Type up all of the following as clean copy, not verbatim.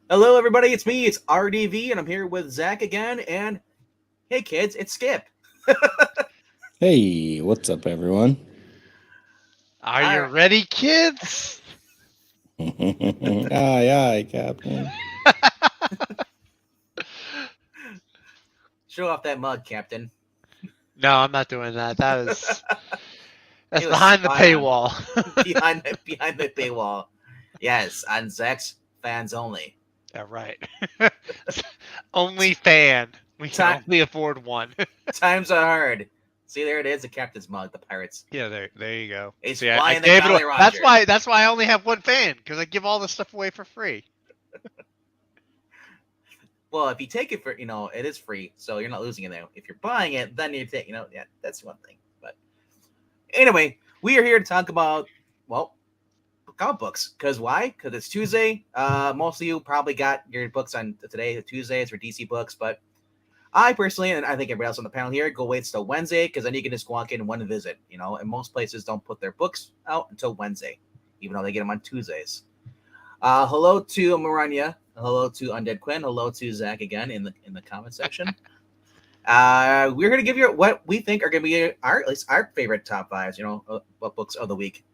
Hello, everybody. It's me. It's RDV, and I'm here with Zach again. And hey, kids, it's Skip. Hey, what's up, everyone? Are All you right. ready, kids? Aye, aye, Captain. Show off that mug, Captain. No, I'm not doing that. That's It was behind the spot on. paywall. behind the paywall. Yes, on Zach's fans only. Yeah, right. Only fan. We can Time, only afford one. times are hard. See, there it is, the captain's mug, the pirates. Yeah, there you go. He's See, I flying the gave it. Jolly That's Roger. why. That's why I only have one fan because I give all this stuff away for free. Well, if you take it for, it is free, so you're not losing it there. If you're buying it, then you're taking, yeah, that's one thing. But anyway, we are here to talk about, well, comic books. Because why? Because it's Tuesday. Most of you probably got your books on today. Tuesdays for DC books, but I personally, and I think everybody else on the panel here, go wait till Wednesday because then you can just walk in one visit. And most places don't put their books out until Wednesday, even though they get them on Tuesdays. Hello to Maranya. Hello to Undead Quinn. Hello to Zach again in the comment section. We're going to give you what we think are going to be at least our favorite top fives. What books of the week.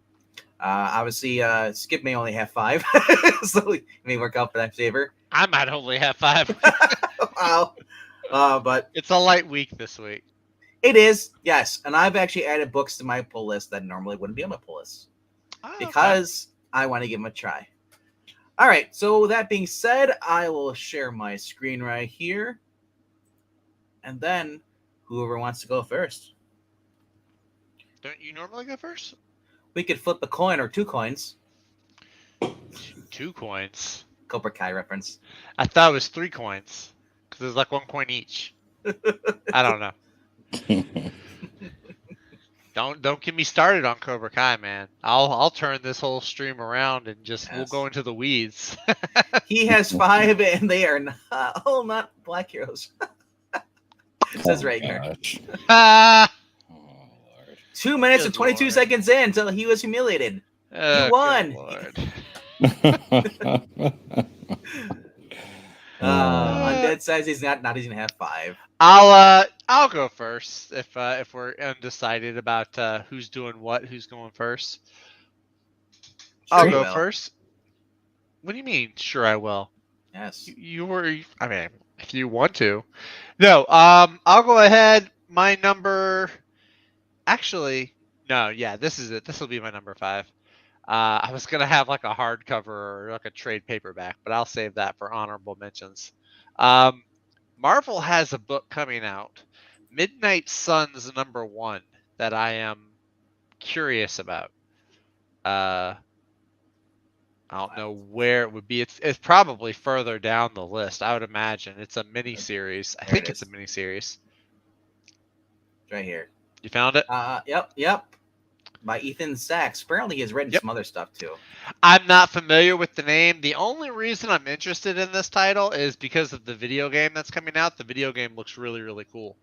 Obviously, Skip may only have 5, so it may work out for that favor. I might only have 5. Wow. But It's a light week this week. it is, yes. And I've actually added books to my pull list that normally wouldn't be on my pull list Oh, because I want to give them a try. All right. So with that being said, I will share my screen right here. And then whoever wants to go first. Don't you normally go first? We could flip a coin or 2 coins. 2 coins. Cobra Kai reference. I thought it was 3 coins because there's like 1 coin each. I don't know. Don't get me started on Cobra Kai, man. I'll turn this whole stream around and we'll go into the weeds. He has 5, and they are not black heroes. Says Ragnar. Ah! Oh, Lord. 2 minutes and Good 22 Lord. seconds in until he was humiliated. Oh, You won. good Lord. Undead says he's not even gonna have 5. I'll go first if we're undecided about who's doing what, who's going first. I'll go first. What do you mean? Sure, I will. Yes. You were. I mean, if you want to. No. I'll go ahead. My number. Actually, no. Yeah, this is it. This will be my number 5. I was gonna have like a hardcover or like a trade paperback, but I'll save that for honorable mentions. Marvel has a book coming out, Midnight Suns #1, that I am curious about. I don't know where it would be. It's probably further down the list. I would imagine it's a mini series. I think it's a mini series. Right here. You found it? Yep. By Ethan Sachs. Apparently, he's written some other stuff too. I'm not familiar with the name. The only reason I'm interested in this title is because of the video game that's coming out. The video game looks really, really cool.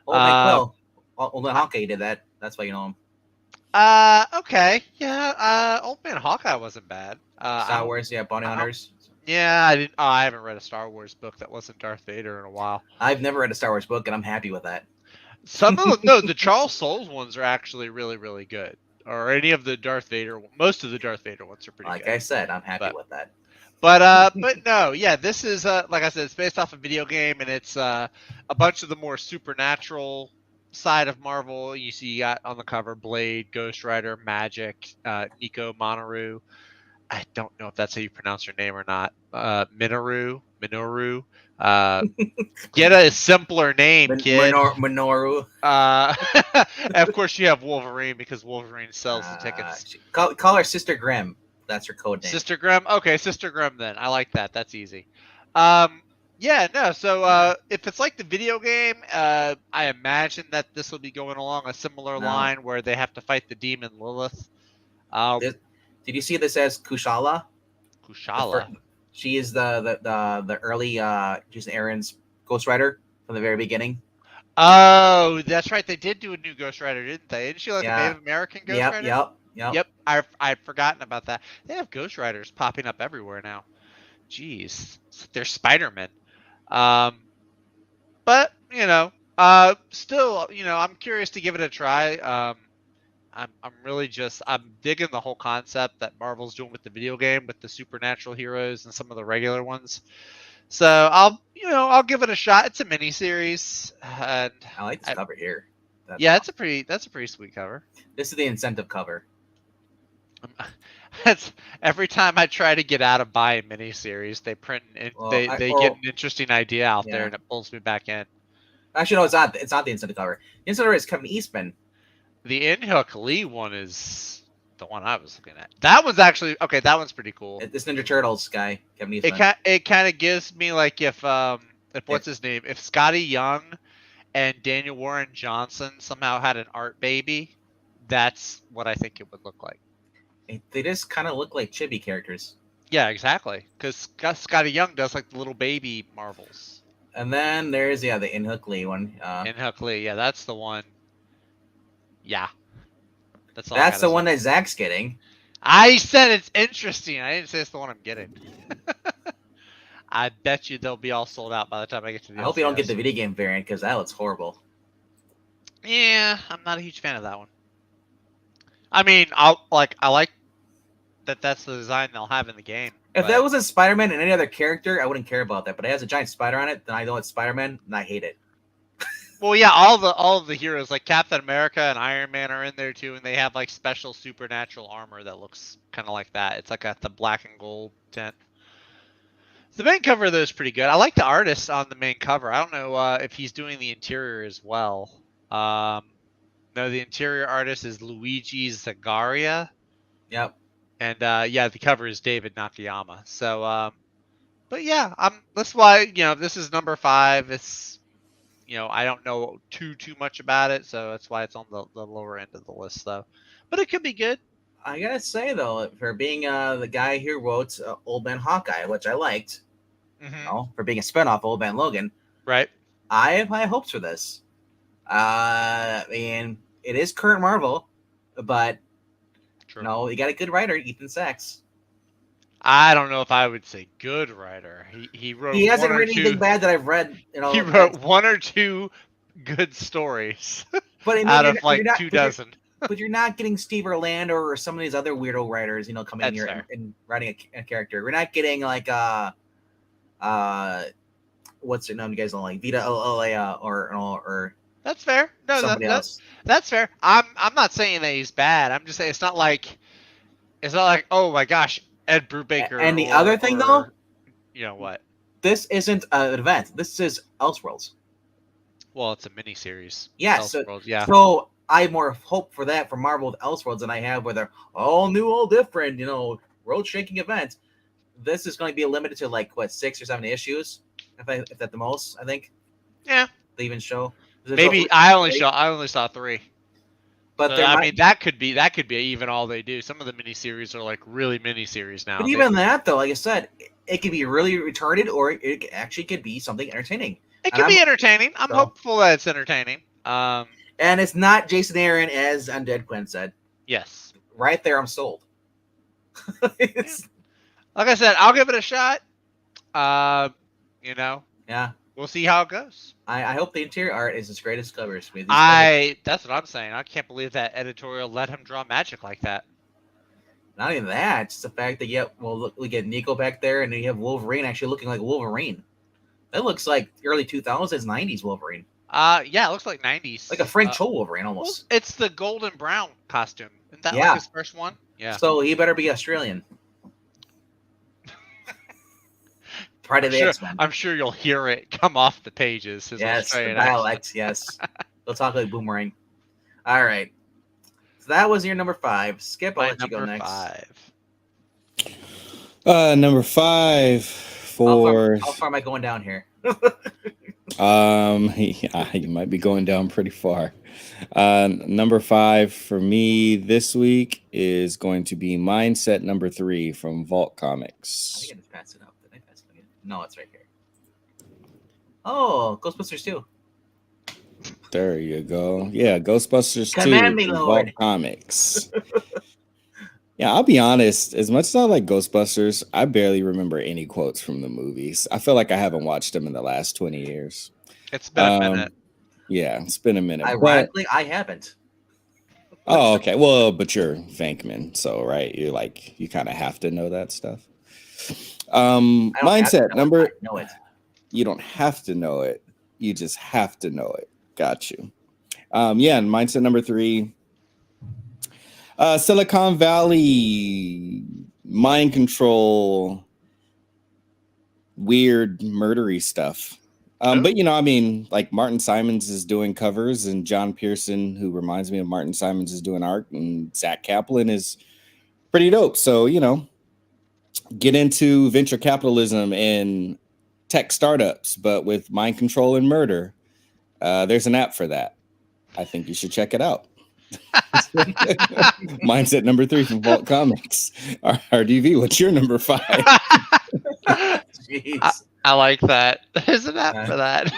Old Man Quill. Old Man Hawkeye did that. That's why you know him. Okay. Yeah. Old Man Hawkeye wasn't bad. Star Wars, Bounty Hunters. Yeah, I didn't. Oh, I haven't read a Star Wars book that wasn't Darth Vader in a while. I've never read a Star Wars book, and I'm happy with that. Some of them, no, the Charles Soules ones are actually really, really good. Or any of the Darth Vader, most of the Darth Vader ones are pretty good. Like I said, I'm happy with that. But no, yeah, this is like I said, it's based off a video game, and it's a bunch of the more supernatural side of Marvel. You see, you got on the cover Blade, Ghost Rider, Magic, Nico Minoru. I don't know if that's how you pronounce her name or not. Minoru. Get a simpler name, kid. Minoru. And of course, you have Wolverine because Wolverine sells the tickets. Call her Sister Grimm. That's her code name. Sister Grimm. Okay, Sister Grimm. Then I like that. That's easy. Yeah. No. So if it's like the video game, I imagine that this will be going along a similar line where they have to fight the demon Lilith. Did you see this as Kushala? Kushala. She is the early she's Aaron's Ghost Rider from the very beginning. Oh, that's right. They did do a new Ghost Rider, didn't they? Isn't she like a Native American Ghost Rider? Yep. I'd forgotten about that. They have Ghost Riders popping up everywhere now. Jeez, they're Spider-Man. But still, I'm curious to give it a try. I'm really I'm digging the whole concept that Marvel's doing with the video game with the supernatural heroes and some of the regular ones. So I'll give it a shot. It's a mini series, and I like this cover here. That's a pretty sweet cover. This is the incentive cover. That's every time I try to get out of buying miniseries, they print they get an interesting idea out there, and it pulls me back in. Actually, no, it's not. It's not the incentive cover. The incentive cover is Kevin Eastman. The Inhook Lee one is the one I was looking at. That one's actually okay. That one's pretty cool. This Ninja Turtles guy, Kevin Eastman. It kind of gives me like if what's his name? If Scotty Young and Daniel Warren Johnson somehow had an art baby, that's what I think it would look like. They just kind of look like chibi characters. Yeah, exactly. Because Scotty Young does like the little baby Marvels. And then there's the Inhook Lee one. Inhook Lee, yeah, that's the one. Yeah, that's all. That's the one that Zach's getting. I said it's interesting. I didn't say it's the one I'm getting. I bet you they'll be all sold out by the time I get to the. I hope you don't get the video game variant because that looks horrible. Yeah, I'm not a huge fan of that one. I mean, I like that's the design they'll have in the game. If that wasn't Spider-Man and any other character, I wouldn't care about that. But it has a giant spider on it, then I know it's Spider-Man, and I hate it. Well, yeah, all of the heroes like Captain America and Iron Man are in there too, and they have like special supernatural armor that looks kind of like that. It's like the black and gold tint. The main cover of those is pretty good. I like the artist on the main cover. I don't know if he's doing the interior as well. No, the interior artist is Luigi Zagaria. Yep. And the cover is David Nakayama. So, but yeah, that's why this is number 5. It's I don't know too much about it, so that's why it's on the lower end of the list, though. But it could be good. I gotta say though, for being the guy who wrote Old Man Hawkeye, which I liked, for being a spinoff of Old Man Logan, right? I have high hopes for this. I mean, it is current Marvel, but True. no, you got a good writer, Ethan Sachs. I don't know if I would say good writer. He wrote. He hasn't written anything bad that I've read. He wrote 1 or 2 good stories, but out of like 2 dozen. But you're not getting Steve Orlando or some of these other weirdo writers, coming in here and writing a character. We're not getting like what's her name? You guys don't like Vita Olea or. That's fair. No, that's fair. I'm not saying that he's bad. I'm just saying it's not like oh my gosh, Ed Brubaker. And the other thing though, you know what? This isn't an event. This is Elseworlds. Well, it's a miniseries. Yeah. So I have more hope for that for Marvel with Elseworlds than I have with their all new, all different, world-shaking event. This is going to be limited to like 6 or 7 issues, if at the most. I think. Yeah. They even show. Maybe I only saw 3. But so, I mean that could be even all they do. Some of the miniseries are like really miniseries now. But even that though, like I said, it could be really retarded, or it actually could be something entertaining. It could be entertaining. I'm hopeful that it's entertaining. And it's not Jason Aaron, as Undead Quinn said. Yes. Right there, I'm sold. Like I said, I'll give it a shot. Yeah. We'll see how it goes. I hope the interior art is as great as covers. That's what I'm saying. I can't believe that editorial let him draw magic like that. Not even that. It's the fact that we get Nico back there, and you have Wolverine actually looking like Wolverine. That looks like early 2000s, 90s Wolverine. Yeah, it looks like 90s. Like a Frank Cho Wolverine almost. Well, it's the golden brown costume. Isn't that like his first one? Yeah. So he better be Australian. Pride of the X-Men. I'm sure you'll hear it come off the pages. Yes, the dialect, yes. They'll talk like Boomerang. All right. So that was your number 5. Skip, I'll let you go next. 5. Number 5 for... How far am I going down here? You might be going down pretty far. Number 5 for me this week is going to be Mindset number 3 from Vault Comics. I think I just passed it up. Did I pass it again? No, it's right here. Oh, Ghostbusters 2. There you go. Yeah, Ghostbusters 2 Command me, from Lord. Vault Comics. Yeah, I'll be honest. As much as I like Ghostbusters, I barely remember any quotes from the movies. I feel like I haven't watched them in the last 20 years. It's been a minute. Yeah, it's been a minute. But Ironically, I haven't. oh, okay. Well, but you're Venkman, so right, you're like you kind of have to know that stuff. I don't have to Mindset know number. it, I know it. You don't have to know it. You just have to know it. Got you. Yeah, and mindset number 3. Silicon Valley mind control, weird murdery stuff. But I mean, like Martin Simons is doing covers, and John Pearson, who reminds me of Martin Simons, is doing art, and Zach Kaplan is pretty dope. So get into venture capitalism and tech startups, but with mind control and murder. There's an app for that. I think you should check it out. Mindset number 3 from Vault Comics. RDV, what's your number 5? Jeez. I like that. There's an app for that.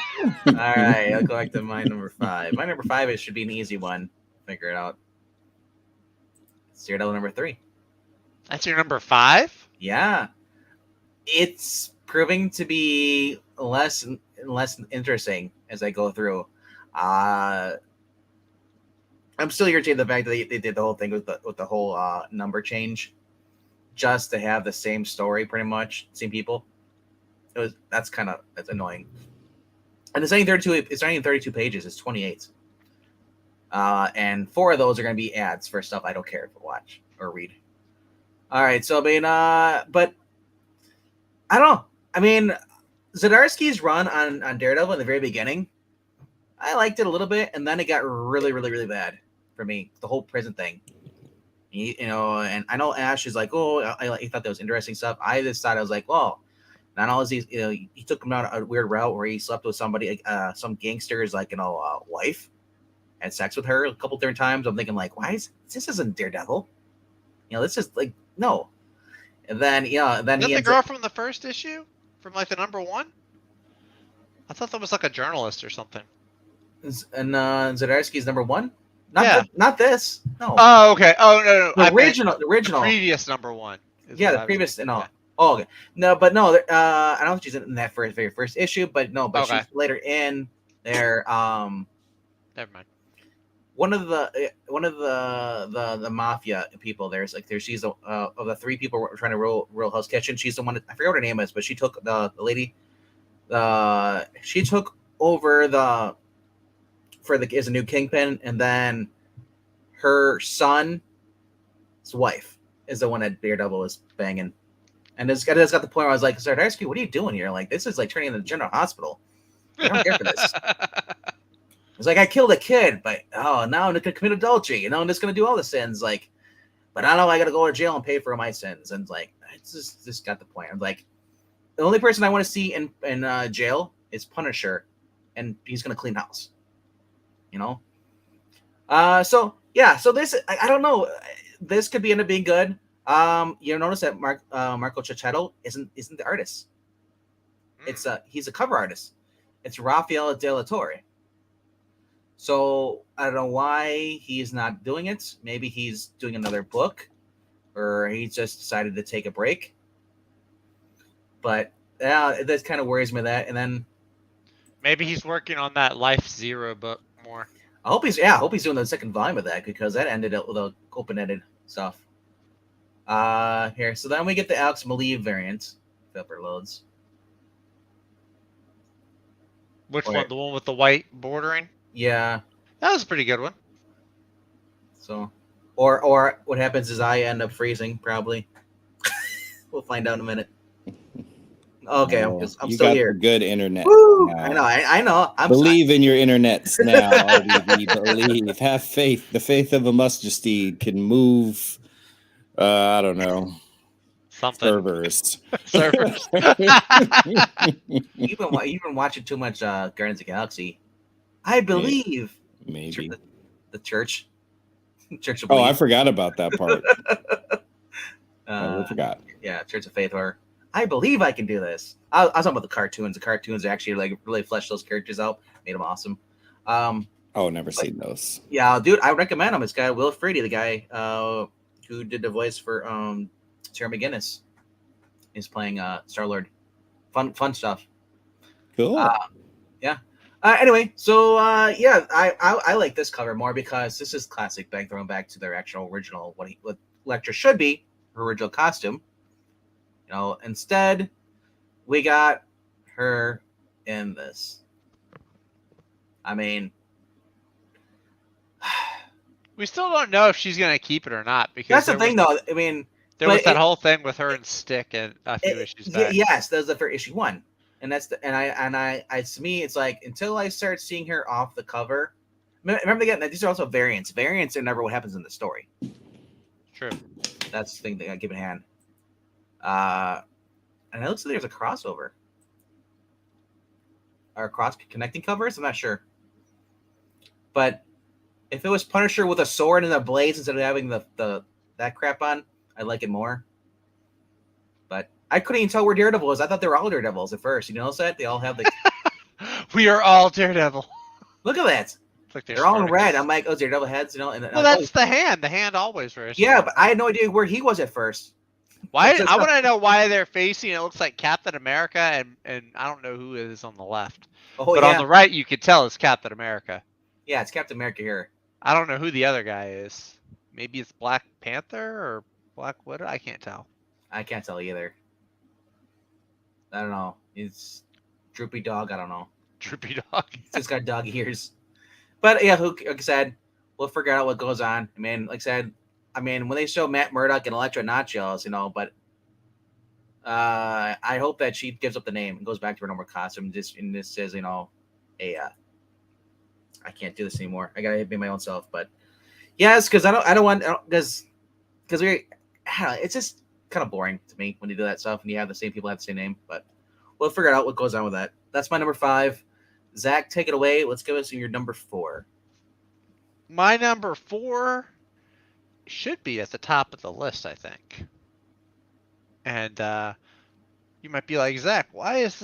All right, I'll go back to my number 5. My number 5 should be an easy one. Figure it out. It's Daredevil number 3. That's your number 5? Yeah, it's proving to be less and less interesting as I go through. I'm still irritated the fact that they did the whole thing with the whole number change, just to have the same story, pretty much same people. That's annoying. And it's only 32. It's only 32 pages. It's 28. And 4 of those are going to be ads for stuff I don't care to watch or read. All right, so I mean, but I don't know. I mean, Zdarsky's run on Daredevil in the very beginning, I liked it a little bit, and then it got really, really, really bad for me. The whole prison thing, and I know Ash is like, oh, he thought that was interesting stuff. I just thought I was like, well, not all is he took him down a weird route where he slept with somebody, some gangster's wife, had sex with her a couple different times. I'm thinking like, why this isn't Daredevil? This is like no. And then then Is he that the ends girl up, from the first issue, from like the number 1? I thought that was like a journalist or something. and Zdarsky's number 1. Not this. No. Oh, okay. Oh no. The original. The previous number 1. Yeah, the previous. No. Yeah. Oh, okay. No, but no. I don't think she's in that very first issue. But no. But okay. She's later in there. Never mind. One of the mafia people. She's of the 3 people trying to roll Hell's Kitchen. She's the one. I forget what her name is, but she took the lady. She took over as a new kingpin, and then her son's wife is the one that Daredevil is banging. And this got the point where I was like, Zdarsky, what are you doing here? Like, this is like turning into the general hospital. I don't care for this. It's like, I killed a kid, but now I'm gonna commit adultery. I'm just gonna do all the sins. Like, but I know I gotta go to jail and pay for my sins. And like, it's just got the point. I'm like, the only person I want to see in jail is Punisher, and he's gonna clean house. So this I don't know. This could end up being good. Notice that Marco Cicchetto isn't the artist. It's he's a cover artist. It's Rafael De La Torre. So I don't know why he's not doing it. Maybe he's doing another book, or he just decided to take a break. But that kind of worries me. That, and then maybe he's working on that Life Zero book more. I hope he's doing the second volume of that, because that ended up with a open-ended stuff. Here, so then we get the Alex Maleev variant. Flipper loads. Which one? The one with the white bordering? Yeah, that was a pretty good one. So, or what happens is I end up freezing, probably. We'll find out in a minute. Okay, I'm still here. Good internet. Woo! I know. Believe in your internets now. Believe. Have faith. The faith of a mustard seed can move. I don't know. Something. Servers. You've been watching too much Guardians of the Galaxy. I believe. Maybe. The church. Church of Belief. Belief. I forgot about that part. I forgot. Yeah, Church of Faith, or I believe I can do this. I was talking about the cartoons. The cartoons actually like really fleshed those characters out, made them awesome. Never seen those. Yeah, dude, I recommend them. It's got Will Friedy, the guy who did the voice for Sarah McGinnis, is playing Star-Lord. Fun stuff. Cool. Yeah. Anyway, so yeah, I like this cover more because this is classic back, throwing back to their actual original what Elektra should be, her original costume. Instead we got her in this. I mean, We still don't know if she's gonna keep it or not that's because the thing, though. I mean, there was but that whole thing with her and Stick and a few issues back. yes, that was for issue 1, and that's I to me, it's like until I start seeing her off the cover. Remember again that these are also variants. Variants are never what happens in the story. True. That's the thing that I give in hand. And it looks like there's a crossover. Or cross connecting covers? I'm not sure. But if it was Punisher with a sword and a blades instead of having the that crap on, I'd like it more. But I couldn't even tell where Daredevil was. I thought they were all Daredevils at first. You notice that? They all have the We are all Daredevil. Look at that. Like They're all in red. I'm like, oh, Daredevil heads, and well, that's the hand. The hand always wears. Yeah, but I had no idea where he was at first. Why? I want to know why they're facing. It looks like Captain America, and I don't know who is on the left. Oh, but yeah. on the right, you could tell it's Captain America. Yeah, it's Captain America here. I don't know who the other guy is. Maybe it's Black Panther or Black Widow. I can't tell. I can't tell either. I don't know. It's Droopy Dog. I don't know. Droopy Dog. It's got dog ears. But yeah, like I said, we'll figure out what goes on. I mean, like I said, when they show Matt Murdock and Elektra Nachos, but I hope that she gives up the name and goes back to her normal costume. And this says, I can't do this anymore. I gotta be my own self. But yes, because I don't want because it's just kind of boring to me when you do that stuff and you have the same people have the same name. But we'll figure out what goes on with that. That's my number 5. Zach, take it away. Let's give us your number 4. My number 4 should be at the top of the list, I think. And you might be like, Zach, why is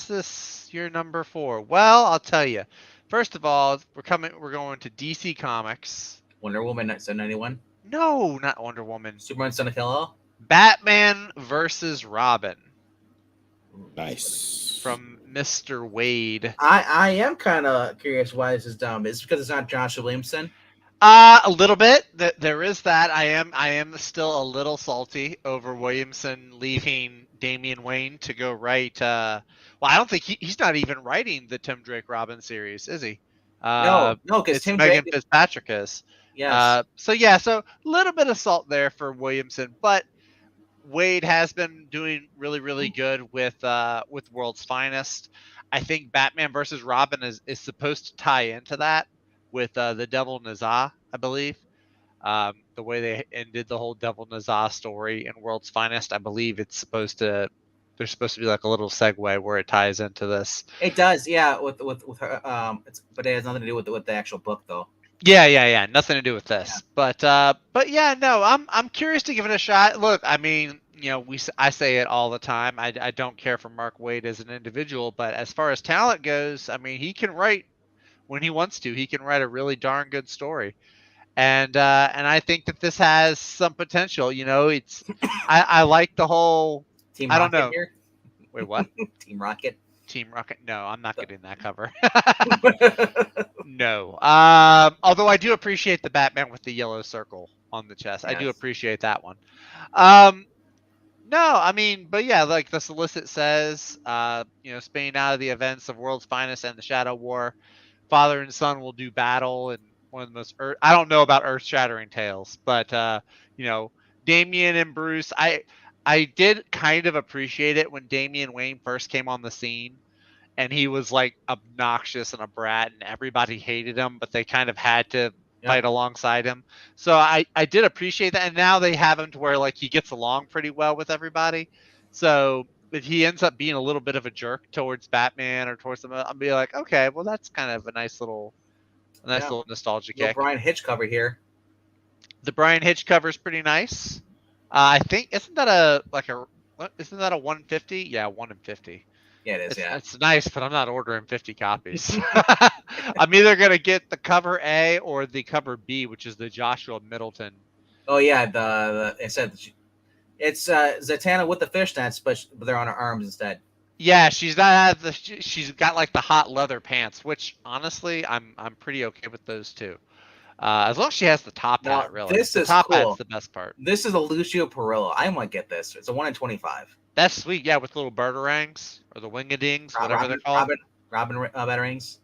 this your number 4? Well, I'll tell you. First of all, we're going to DC Comics. Wonder Woman 1991? No, not Wonder Woman. Superman Son of Kal-El? Batman versus Robin. Nice. From Mr. Wade. I am kind of curious why this is dumb. Is it because it's not Joshua Williamson? A little bit. There is that. I am still a little salty over Williamson leaving Damian Wayne to go write. Well, I don't think he's not even writing the Tim Drake Robin series, is he? No, because Tim Megan Drake Fitzpatrick is. Yes. So a little bit of salt there for Williamson, but Wade has been doing really, really good with World's Finest. I think Batman versus Robin is supposed to tie into that with the Devil Nazah, I believe. The way they ended the whole Devil Nazah story in World's Finest, I believe there's supposed to be like a little segue where it ties into this. It does, yeah. With her, but it has nothing to do with the actual book, though. Yeah. Nothing to do with this. Yeah. But yeah, no, I'm curious to give it a shot. Look, I mean, I say it all the time. I don't care for Mark Waid as an individual, but as far as talent goes, I mean, he can write when he wants to. He can write a really darn good story. And I think that this has some potential. It's I like the whole Team I Rocket don't know. Here? Wait, what? Team Rocket. Team Rocket? No, I'm not getting that cover. No. Although I do appreciate the Batman with the yellow circle on the chest. Yes. I do appreciate that one. No, I mean, but yeah, like the solicit says, Spain out of the events of World's Finest and the Shadow War, father and son will do battle and one of the most I don't know about earth-shattering tales, but Damian and Bruce, I did kind of appreciate it when Damian Wayne first came on the scene and he was like obnoxious and a brat and everybody hated him, but they kind of had to fight alongside him. So I did appreciate that. And now they have him to where like he gets along pretty well with everybody. So if he ends up being a little bit of a jerk towards Batman or towards them, I'll be like, okay, well, that's kind of a nice little nostalgia kick. Brian Hitch cover here. The Brian Hitch cover is pretty nice. I think isn't that a 150? Yeah, 1 in 50. Yeah, it is. It's nice, but I'm not ordering 50 copies. I'm either gonna get the cover A or the cover B, which is the Joshua Middleton Oh yeah, it said it's Zatanna with the fishnets, but they're on her arms instead. Yeah, she's not she's got like the hot leather pants, which honestly I'm pretty okay with those too. As long as she has the top Now hat, really. this The is top hat's cool. the best part. This is a Lucio Perillo. I might get this. It's a 1 in 25. That's sweet, yeah, with little batarangs or the wingadings, whatever they're called. Robin batarangs.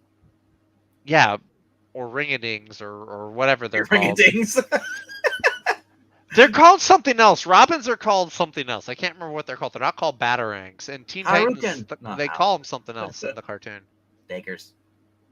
Yeah, or ringadings or whatever they're called. Ringadings. They're called something else. Robins are called something else. I can't remember what they're called. They're not called batarangs. And Teen Titans, they call them something else in the cartoon. Daggers.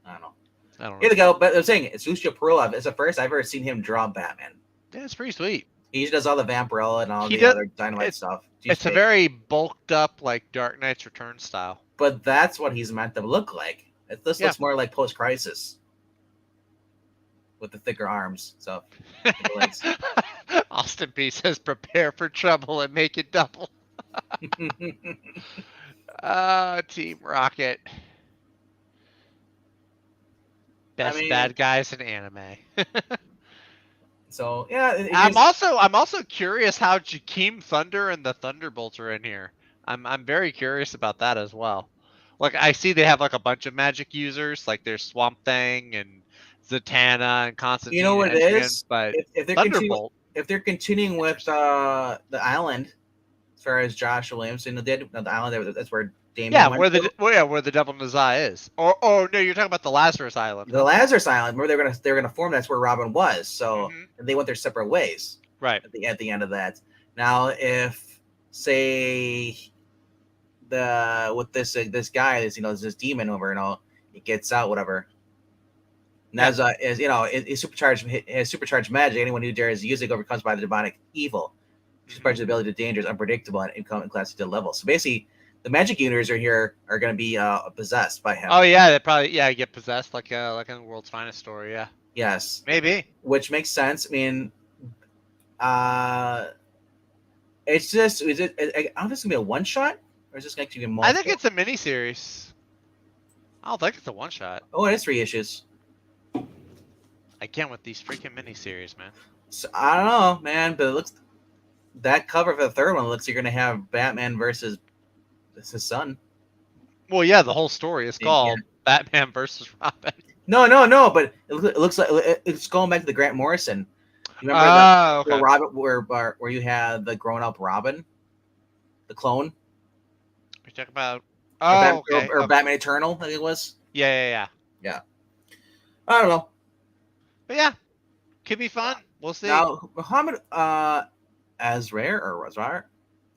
I don't know. I don't know. Here we go. But I'm saying it's Lucio Perillo. It's the first I've ever seen him draw Batman. Yeah, it's pretty sweet. He does all the vampirella and all the other Dynamite stuff. It's a very bulked up, like Dark Knight's Return style. But that's what he's meant to look like. This looks more like Post Crisis with the thicker arms. So, Austin B says, "Prepare for trouble and make it double." Team Rocket, best bad guys in anime. So yeah, I'm also curious how Jakeem Thunder and the Thunderbolts are in here. I'm very curious about that as well. Like I see they have like a bunch of magic users, like there's Swamp Thing and Zatanna and Constantine. You know what it is? But if they're continuing with the island, as far as Josh Williamson did, the island that's where Damien went where the Devil in His Eye is. Or no, you're talking about the Lazarus Island. The Lazarus Island, where they're gonna form. That's where Robin was. So they went their separate ways. Right. At the end of that. Now, if say this guy, this demon over, he gets out, whatever. Neza is, his supercharged magic. Anyone who dares use it overcomes by the demonic evil. Supercharged ability to dangerous, unpredictable, and in class to level. So basically, the magic users are going to be possessed by him. Oh yeah, they probably get possessed like in the World's Finest story. Yeah. Yes. Maybe. Which makes sense. I mean, it's just I don't know if it's gonna be a one shot or is this going to be multiple? I think it's a miniseries. I don't think it's a one shot. Oh, it is 3 issues. Again with these freaking miniseries, man. So, I don't know, man, but it looks that cover for the third one looks like you're gonna have Batman versus his son. Well, yeah, the whole story is called Batman versus Robin. No, but it looks like it's going back to the Grant Morrison. You remember the Robin where you had the grown up Robin, the clone. We talk about or Batman Eternal, I think it was. Yeah. I don't know. But yeah, could be fun. We'll see. Now, Muhammad Azrair,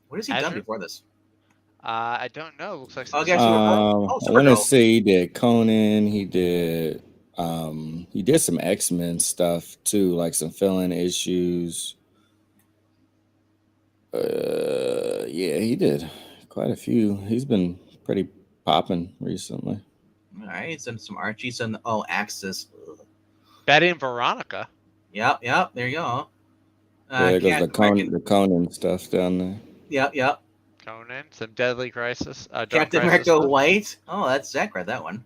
what has he done before this? I don't know. Looks like I want to say he did Conan. He did some X-Men stuff too, like some fill-in issues. Yeah, he did quite a few. He's been pretty popping recently. All right, he's done some Archies and Axis. Betty and Veronica. Yep. There you go. There goes the Conan stuff down there. Yep. Conan, some Deadly Crisis. Captain America White. Oh, that's Zach read that one.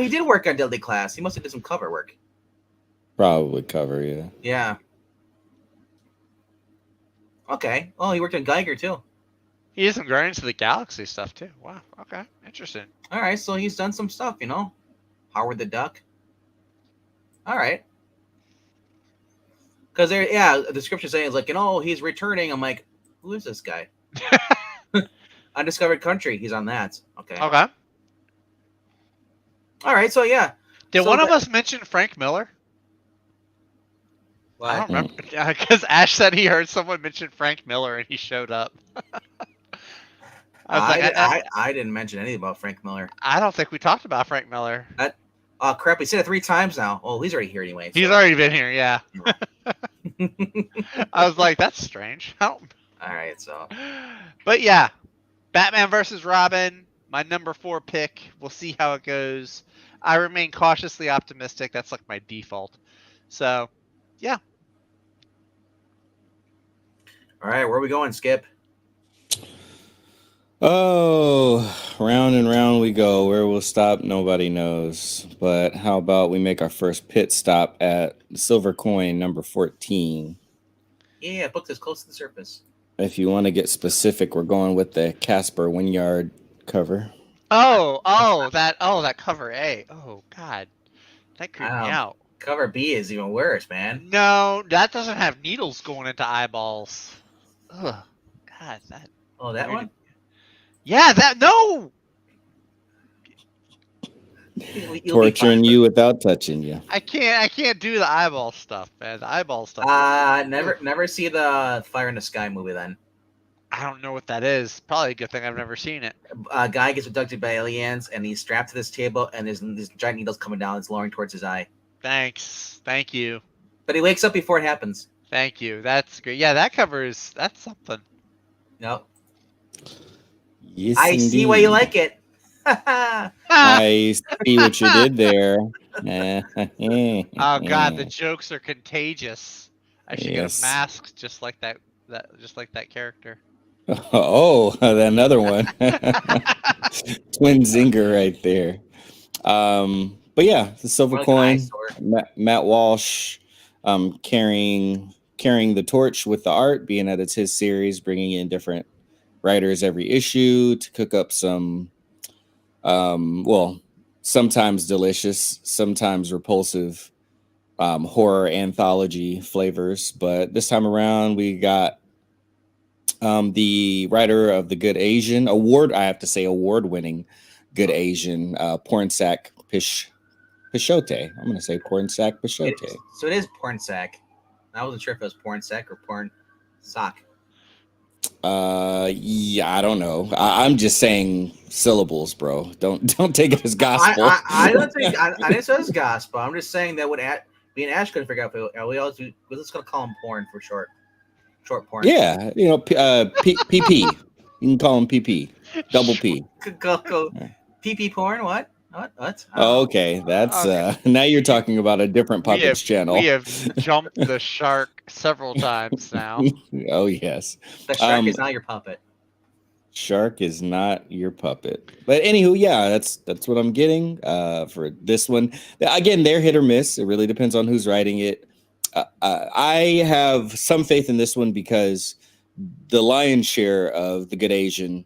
He did work on Deadly Class. He must have did some cover work. Probably cover, yeah. Yeah. Okay. Oh, he worked on Geiger too. He did some Guardians of the Galaxy stuff too. Wow. Okay. Interesting. All right. So he's done some stuff, Howard the Duck. All right. Because the description saying is like, he's returning. I'm like, who is this guy? Undiscovered Country. He's on that. Okay. All right. So yeah. Did one of us mention Frank Miller? What? I don't remember. Because Ash said he heard someone mention Frank Miller and he showed up. I didn't mention anything about Frank Miller. I don't think we talked about Frank Miller. Oh crap! We said it 3 times now. Oh, he's already here anyway. He's already been here, yeah. I was like, that's strange. All right, so. But yeah, Batman versus Robin, my number 4 pick. We'll see how it goes. I remain cautiously optimistic. That's like my default. So, yeah. All right, where are we going, Skip? Oh, round and round we go. Where we'll stop, nobody knows. But how about we make our first pit stop at Silver Coin number 14? Yeah, book this close to the surface. If you want to get specific, we're going with the Casper Wynyard cover. That cover A. Oh God, that creeped me out. Cover B is even worse, man. No, that doesn't have needles going into eyeballs. Ugh, God, that. Oh, that one? Yeah, that no. Torturing you without touching you. I can't do the eyeball stuff, man. The eyeball stuff. Never see the Fire in the Sky movie then. I don't know what that is. Probably a good thing I've never seen it. A guy gets abducted by aliens, and he's strapped to this table, and there's these giant needles coming down. It's lowering towards his eye. Thanks. Thank you. But he wakes up before it happens. Thank you. That's great. Yeah, that covers. That's something. No. Yes, I see why you like it. I see what you did there. Oh God, the jokes are contagious. I should get a mask just like that character. Oh, another one. Twin zinger right there. But yeah, the Silver Coin. Matt Walsh, carrying the torch with the art, being that it's his series, bringing in different writers every issue to cook up some, sometimes delicious, sometimes repulsive, horror anthology flavors. But this time around, we got the writer of the Good Asian award-winning Good Asian, Pornsak Pishote. I'm going to say Pornsak Pishote. So it is Pornsak. I wasn't sure if it was Pornsak or Porn Sock. Yeah, I don't know. I'm just saying syllables, bro. Don't take it as gospel. I don't think I didn't say it was gospel. I'm just saying that would me and Ash couldn't figure out if we all do. We're just gonna call him porn for short porn. Yeah, PP. You can call him PP. Double P. Go. PP porn. What? Oh, okay, that's now you're talking about a different puppets channel. We have jumped the shark several times now. Oh yes, the shark is not your puppet. Shark is not your puppet. But anywho, yeah, that's what I'm getting for this one. Again, they're hit or miss. It really depends on who's writing it. I have some faith in this one because the lion's share of the Good Asian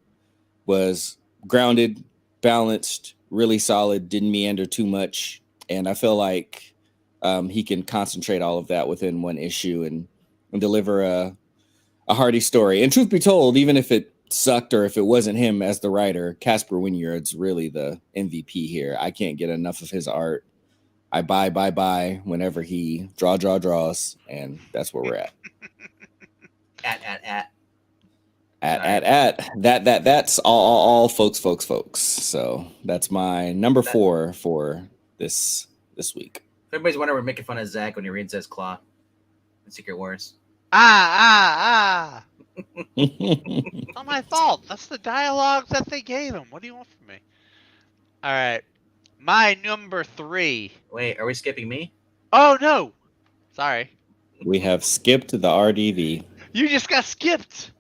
was grounded, balanced, really solid, didn't meander too much, and I feel like he can concentrate all of that within one issue and deliver a hearty story. And truth be told, even if it sucked or if it wasn't him as the writer, Casper Wynyard's really the MVP here. I can't get enough of his art. I buy whenever he draws, and that's where we're at. That's all folks. So that's my number 4 for this week. Everybody's wondering we're making fun of Zach when he reads his claw in Secret Wars. It's not my fault. That's the dialogue that they gave him. What do you want from me? All right. My number 3. Wait, are we skipping me? Oh, no. Sorry. We have skipped the RDV. You just got skipped.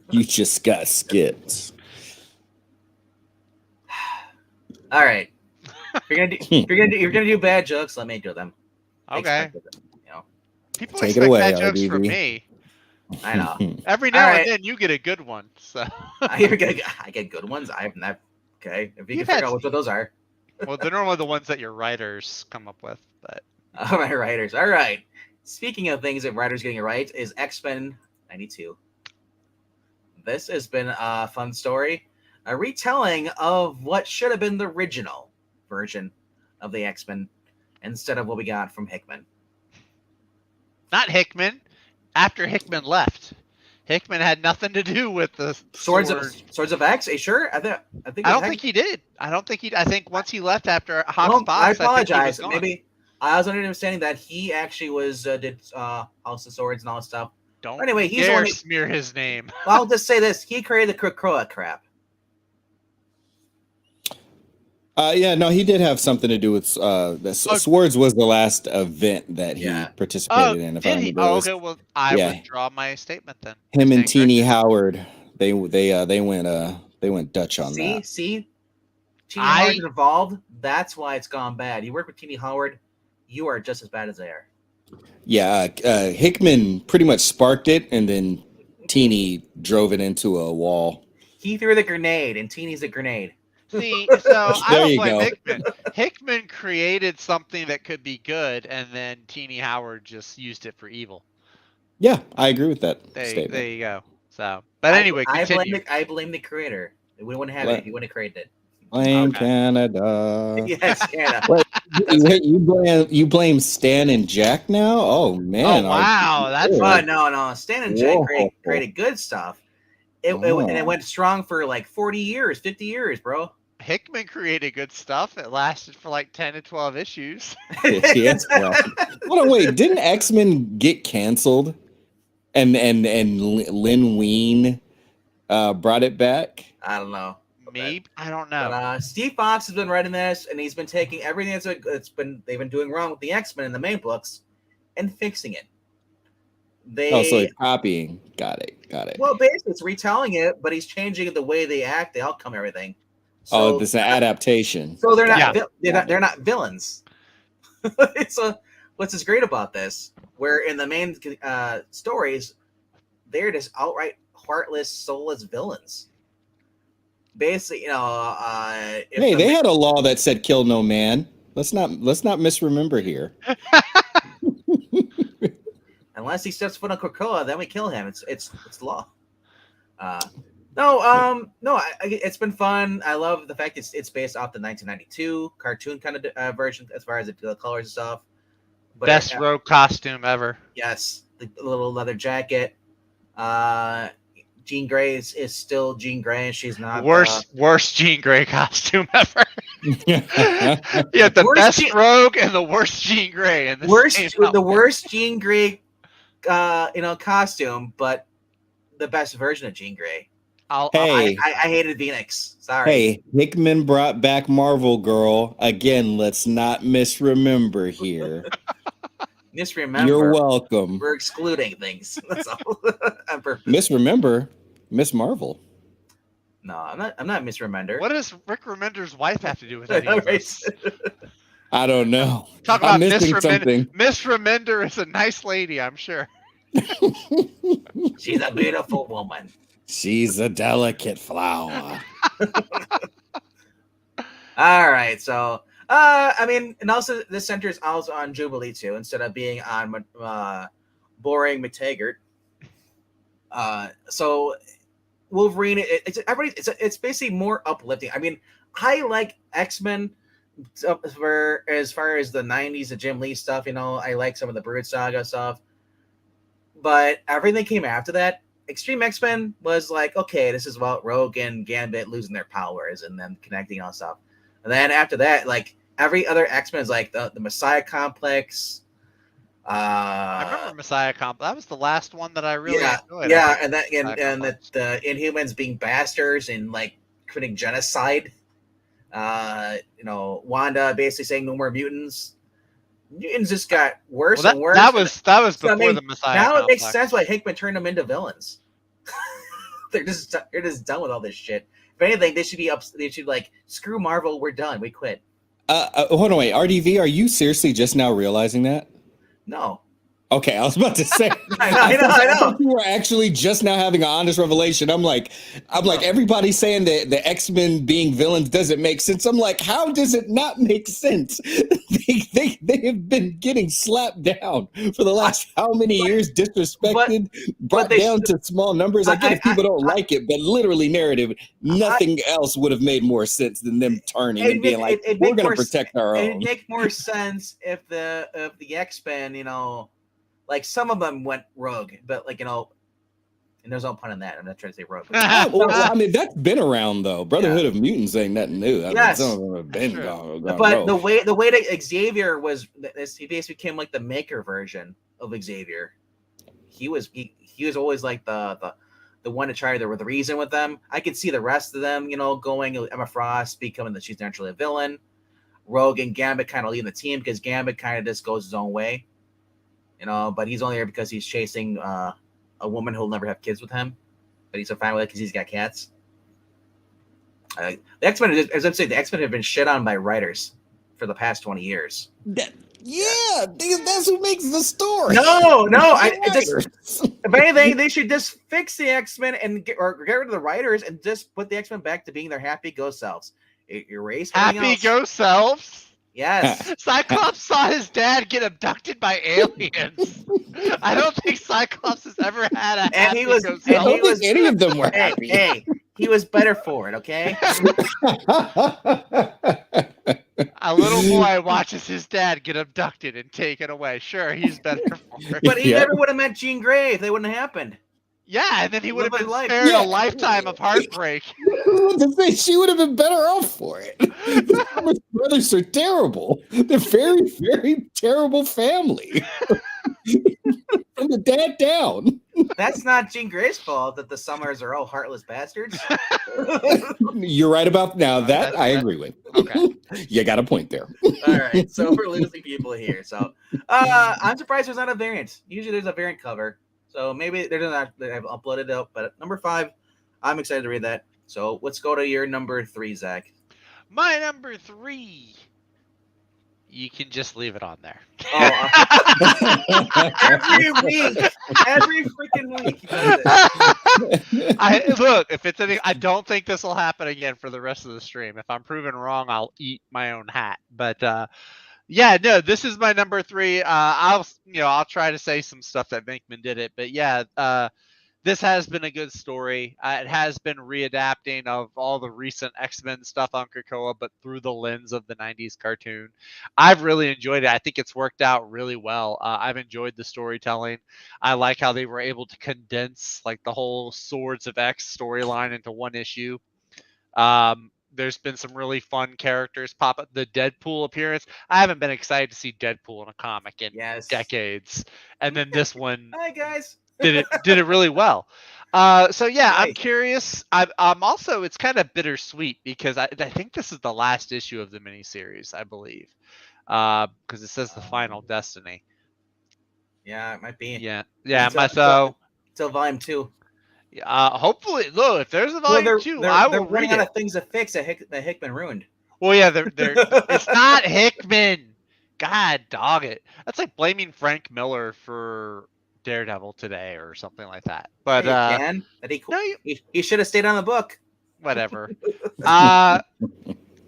You just got skipped. All right. If you're gonna do bad jokes, let me do them. Okay. People take expect it away, bad jokes RDV. from me. I know. Every now and then you get a good one. So I get good ones. I've not. Okay, if you can figure out what those are. Well, they're normally the ones that your writers come up with, but. Oh, my writers. All right. Speaking of things that writers getting it right, is X-Men 92. This has been a fun story, a retelling of what should have been the original version of the X-Men instead of what we got from Hickman. Not Hickman. After Hickman left, Hickman had nothing to do with the Swords of X. Are you sure? I don't think he did. I think once he left after Hawk's Box, I apologize. I think he was Maybe I was under the understanding that he actually was did House of Swords and all that stuff. Don't anyway, he's dare smear his name. Well, I'll just say this: he created the Krakoa crap. Yeah, no, he did have something to do with Swords was the last event that he participated in. Okay, well, I withdraw my statement then. Him and Teenie Howard, they went They went Dutch on See, that. see, Teeny Howard is involved. That's why it's gone bad. You work with Teeny Howard, you are just as bad as they are. Yeah, Hickman pretty much sparked it, and then Teeny drove it into a wall. He threw the grenade, and Teeny's the grenade. See, so I There don't you blame go. Hickman. Hickman created something that could be good, and then Teeny Howard just used it for evil. Yeah, I agree with that There statement. you go. So, but anyway, continue. I blame the creator. We wouldn't have it if he wouldn't have created it. Blame Okay. Canada. Yes, Canada. Wait, you blame Stan and Jack now? Oh man! Oh wow, that's No. Stan and Jack created good stuff. And it went strong for like 40 years, 50 years, bro. Hickman created good stuff. It lasted for like 10 to 12 issues. Yes. Hold on, wait. Didn't X-Men get canceled? And Lin Wein brought it back? I don't know. Maybe, I don't know. But Steve Fox has been writing this, and he's been taking everything they've been doing wrong with the X-Men in the main books and fixing it. So he's copying. Got it. Well, basically, it's retelling it, but he's changing the way they act, the outcome, everything. So, this is an adaptation. So they're not they're not villains. So what's great about this? Where in the main stories, they're just outright heartless, soulless villains. Basically, hey, they had a law that said "kill no man." Let's not misremember here. Unless he steps foot on Krakoa, then we kill him. It's law. It's been fun. I love the fact it's based off the 1992 cartoon kind of version as far as the colors and stuff. But Best Rogue costume ever. Yes, the little leather jacket. Jean Grey is still Jean Grey, and she's not worst Jean Grey costume ever. Yeah, the best Rogue and the worst Jean Grey, and the worst Jean Grey, costume, but the best version of Jean Grey. I hated Phoenix. Sorry. Hey, Hickman brought back Marvel Girl again. Let's not misremember here. Misremember. You're welcome. We're excluding things. That's all. Misremember Miss Marvel. No, I'm not misremember. What does Rick Remender's wife have to do with any of this? I don't know. Talk about Miss Remender is a nice lady, I'm sure. She's a beautiful woman. She's a delicate flower. All right, so and also this centers also on Jubilee too, instead of being on boring McTaggart. So Wolverine, it's basically more uplifting. I mean, I like X-Men as far as the 90s, the Jim Lee stuff. I like some of the Brood Saga stuff, but everything came after that. Extreme X-Men was like, okay, this is about Rogue and Gambit losing their powers and then connecting all stuff. And then after that, like every other X-Men is like the Messiah Complex. I remember Messiah Complex. That was the last one that I really enjoyed. Yeah, and the Inhumans being bastards and like committing genocide. Wanda basically saying no more mutants. Mutants just got worse and worse. That was before the Messiah. Now it makes sense why Hickman turned them into villains. they're just done with all this shit. If anything, they should like screw Marvel. We're done. We quit. Hold on, wait. RDV, are you seriously just now realizing that? No. Okay, I was about to say. I know. You were actually just now having an honest revelation. I'm like, everybody's saying that the X-Men being villains doesn't make sense. I'm like, how does it not make sense? They have been getting slapped down for the last how many years, disrespected, brought down to small numbers. I get if people don't like it, but literally narrative, nothing else would have made more sense than them turning and being like, we're going to protect our own. It'd make more sense if the X-Men, like some of them went rogue, but like, and there's no pun in that. I'm not trying to say rogue. I mean, that's been around though. Brotherhood of Mutants ain't nothing new. Yes. Some of them have been gone. But the way that Xavier was, he basically became like the maker version of Xavier. He was always like the one to try the reason with them. I could see the rest of them, going. Emma Frost becoming that she's naturally a villain. Rogue and Gambit kind of leading the team because Gambit kind of just goes his own way. But he's only there because he's chasing a woman who'll never have kids with him, but he's so fine with it because he's got cats. The X-Men, as I'm saying, the X-Men have been shit on by writers for the past 20 years. That's what makes the story. No, Writers. if anything, they should just fix the X-Men and get rid of the writers and just put the X-Men back to being their happy ghost selves. Erase everything Happy else. ghost selves. Yes. Cyclops saw his dad get abducted by aliens. I don't think Cyclops has ever had a happy ghost I self. don't think any of them were happy. Hey, he was better for it, okay? A little boy watches his dad get abducted and taken away. Sure, he's better for it. But he Yeah. never would have met Jean Grey if they wouldn't have happened. Yeah, and then he would have Live been his life. spared Yeah. a lifetime of heartbreak. She would have been better off for it. The Summers brothers are terrible. They're very, very terrible family. From the dad down. That's not Jean Grey's fault that the Summers are all heartless bastards. You're right about now. That I agree with. Okay. You got a point there. All right, so we're losing people here. So I'm surprised there's not a variant. Usually there's a variant cover. So maybe they're not. They have uploaded it, but at number 5, I'm excited to read that. So let's go to your number 3, Zach. My number 3. You can just leave it on there. Oh, every freaking week. He does it. Look, if it's any, I don't think this will happen again for the rest of the stream. If I'm proven wrong, I'll eat my own hat. But yeah, no, this is my number 3. I'll try to say some stuff that Venkman did it, but yeah, this has been a good story. It has been readapting of all the recent X-Men stuff on Krakoa, but through the lens of the 90s cartoon. I've really enjoyed it. I think it's worked out really well. I've enjoyed the storytelling. I like how they were able to condense like the whole Swords of X storyline into one issue. There's been some really fun characters pop up. The Deadpool appearance. I haven't been excited to see Deadpool in a comic in decades. And then this one Hi guys. did it really well. So yeah, Hi. I'm curious. I'm also, it's kind of bittersweet because I think this is the last issue of the miniseries, I believe. Because it says the final destiny. Yeah, it might be. Yeah. Till volume 2. Hopefully, look, if there's a volume 2, I will they're read running it. out of things to fix that Hickman ruined. Well, yeah, they're it's not Hickman. God dog it. That's like blaming Frank Miller for Daredevil today or something like that. But he should have stayed on the book. Whatever.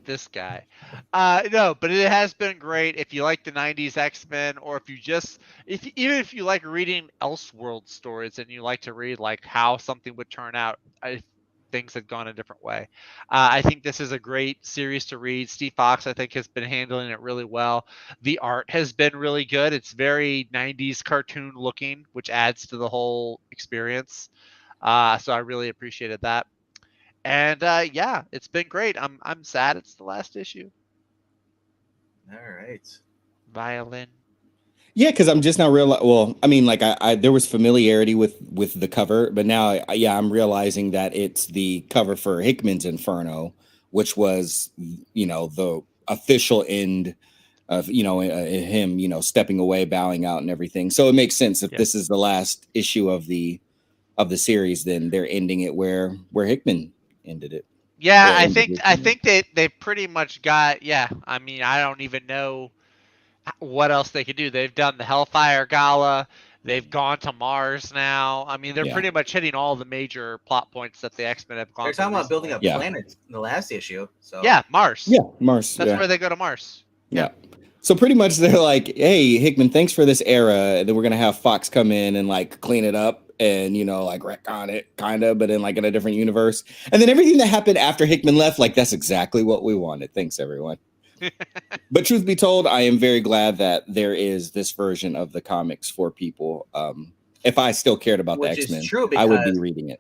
This guy. No, but it has been great. If you like the 90s X-Men, or if you just even if you like reading Elseworld stories and you like to read like how something would turn out if things had gone a different way, I think this is a great series to read. Steve Fox, I think, has been handling it really well. The art has been really good. It's very 90s cartoon looking, which adds to the whole experience. So I really appreciated that. And yeah, it's been great. I'm sad it's the last issue. All right. Violin. Yeah, because I'm just now well, I mean, like I there was familiarity with the cover, but now I'm realizing that it's the cover for Hickman's Inferno, which was the official end of him stepping away, bowing out, and everything. So it makes sense if this is the last issue of the series, then they're ending it where Hickman ended it. Yeah, I think they pretty much got. Yeah, I mean, I don't even know what else they could do. They've done the Hellfire Gala. They've gone to Mars now. I mean, they're pretty much hitting all the major plot points that the X-Men have gone. They're talking about building a planet in the last issue. So yeah, Mars. Yeah, Mars. That's where they go to Mars. Yeah. So pretty much they're like, hey, Hickman, thanks for this era. Then we're gonna have Fox come in and like clean it up and like retcon it, kind of, but in like in a different universe. And then everything that happened after Hickman left, like that's exactly what we wanted. Thanks, everyone. But truth be told, I am very glad that there is this version of the comics for people. If I still cared about the X-Men, I would be reading it.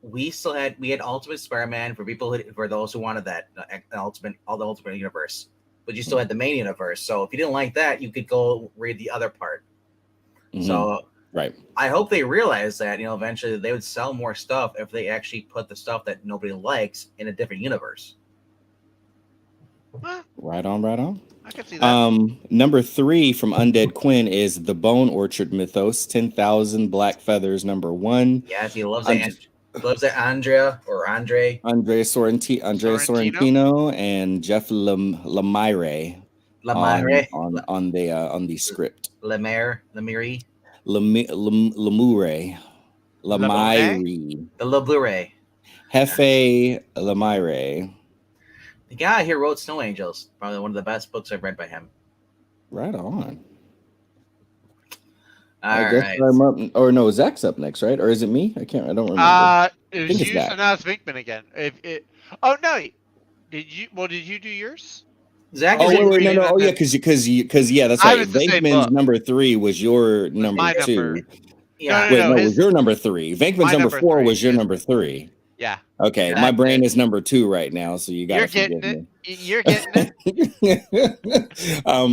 We had Ultimate Spider-Man for people for those who wanted that the Ultimate universe, but you still had the main universe. So if you didn't like that, you could go read the other part. Mm-hmm. So right, I hope they realize that eventually they would sell more stuff if they actually put the stuff that nobody likes in a different universe. Right on. I can see that. Number 3 from Undead Quinn is the Bone Orchard Mythos, 10,000 Black Feathers, number 1. Yes, he loves it. Was it Andrea or Andre? Andrea Sorrentino and Jeff Lemire Lamare? on the script. Lemire? Lemure. Lemire. The Labure. Hefe Lemire. The guy here wrote Snow Angels. Probably one of the best books I've read by him. Right on. All I guess right. I'm up, or no, Zach's up next, right? Or is it me? I don't remember. It think was it's you, that. so now it's Vinkman again. Oh no, did you do yours? Zach Oh is wait, no, reading oh yeah, that- because yeah, that's I right. was the same Venkman's book. number 3 was your number my 2. number. yeah. Wait, no, it his- was your number 3. Venkman's my number number 4 three, was your yes. number 3. Yeah. Okay, Yeah. my brain That's is number 2 right now, so you gotta You're getting forgive it. You're getting it. me. All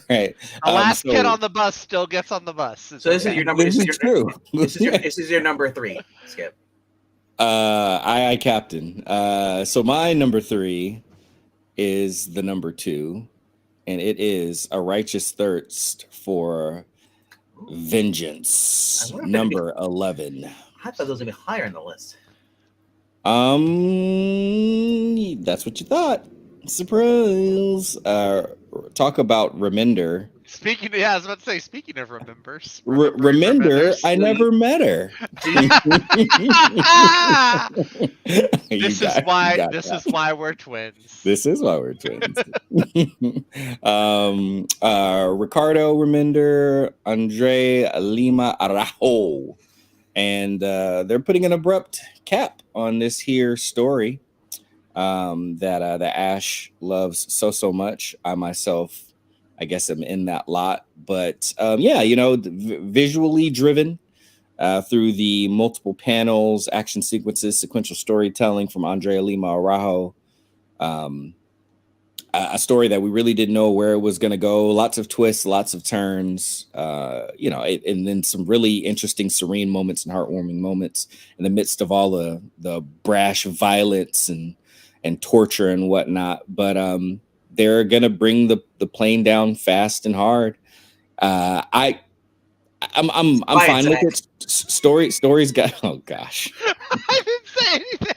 right. The last kid on the bus still gets on the bus. It's So this is okay. your number. This is true. This is your number 3. Skip. I Captain. So my number 3 is the number 2, and it is A Righteous Thirst for Vengeance, I wonder if it'd be- number 11. I thought those would be higher on the list. That's what you thought. Surprise. Talk about Reminder. I was about to say. Speaking of remembers, Reminder, I never met her. This is why we're twins. This is why we're twins. Ricardo Reminder, Andre Lima Arajo. And they're putting an abrupt cap on this here story that Ash loves so much. I myself, I guess, am in that lot. But visually driven through the multiple panels, action sequences, sequential storytelling from Andrea Lima Araujo. A story that we really didn't know where it was going to go. Lots of twists, lots of turns, and then some really interesting, serene moments and heartwarming moments in the midst of all the brash violence and torture and whatnot. But they're going to bring the plane down fast and hard. I'm fine with it. Stories got. Oh gosh. I didn't say anything.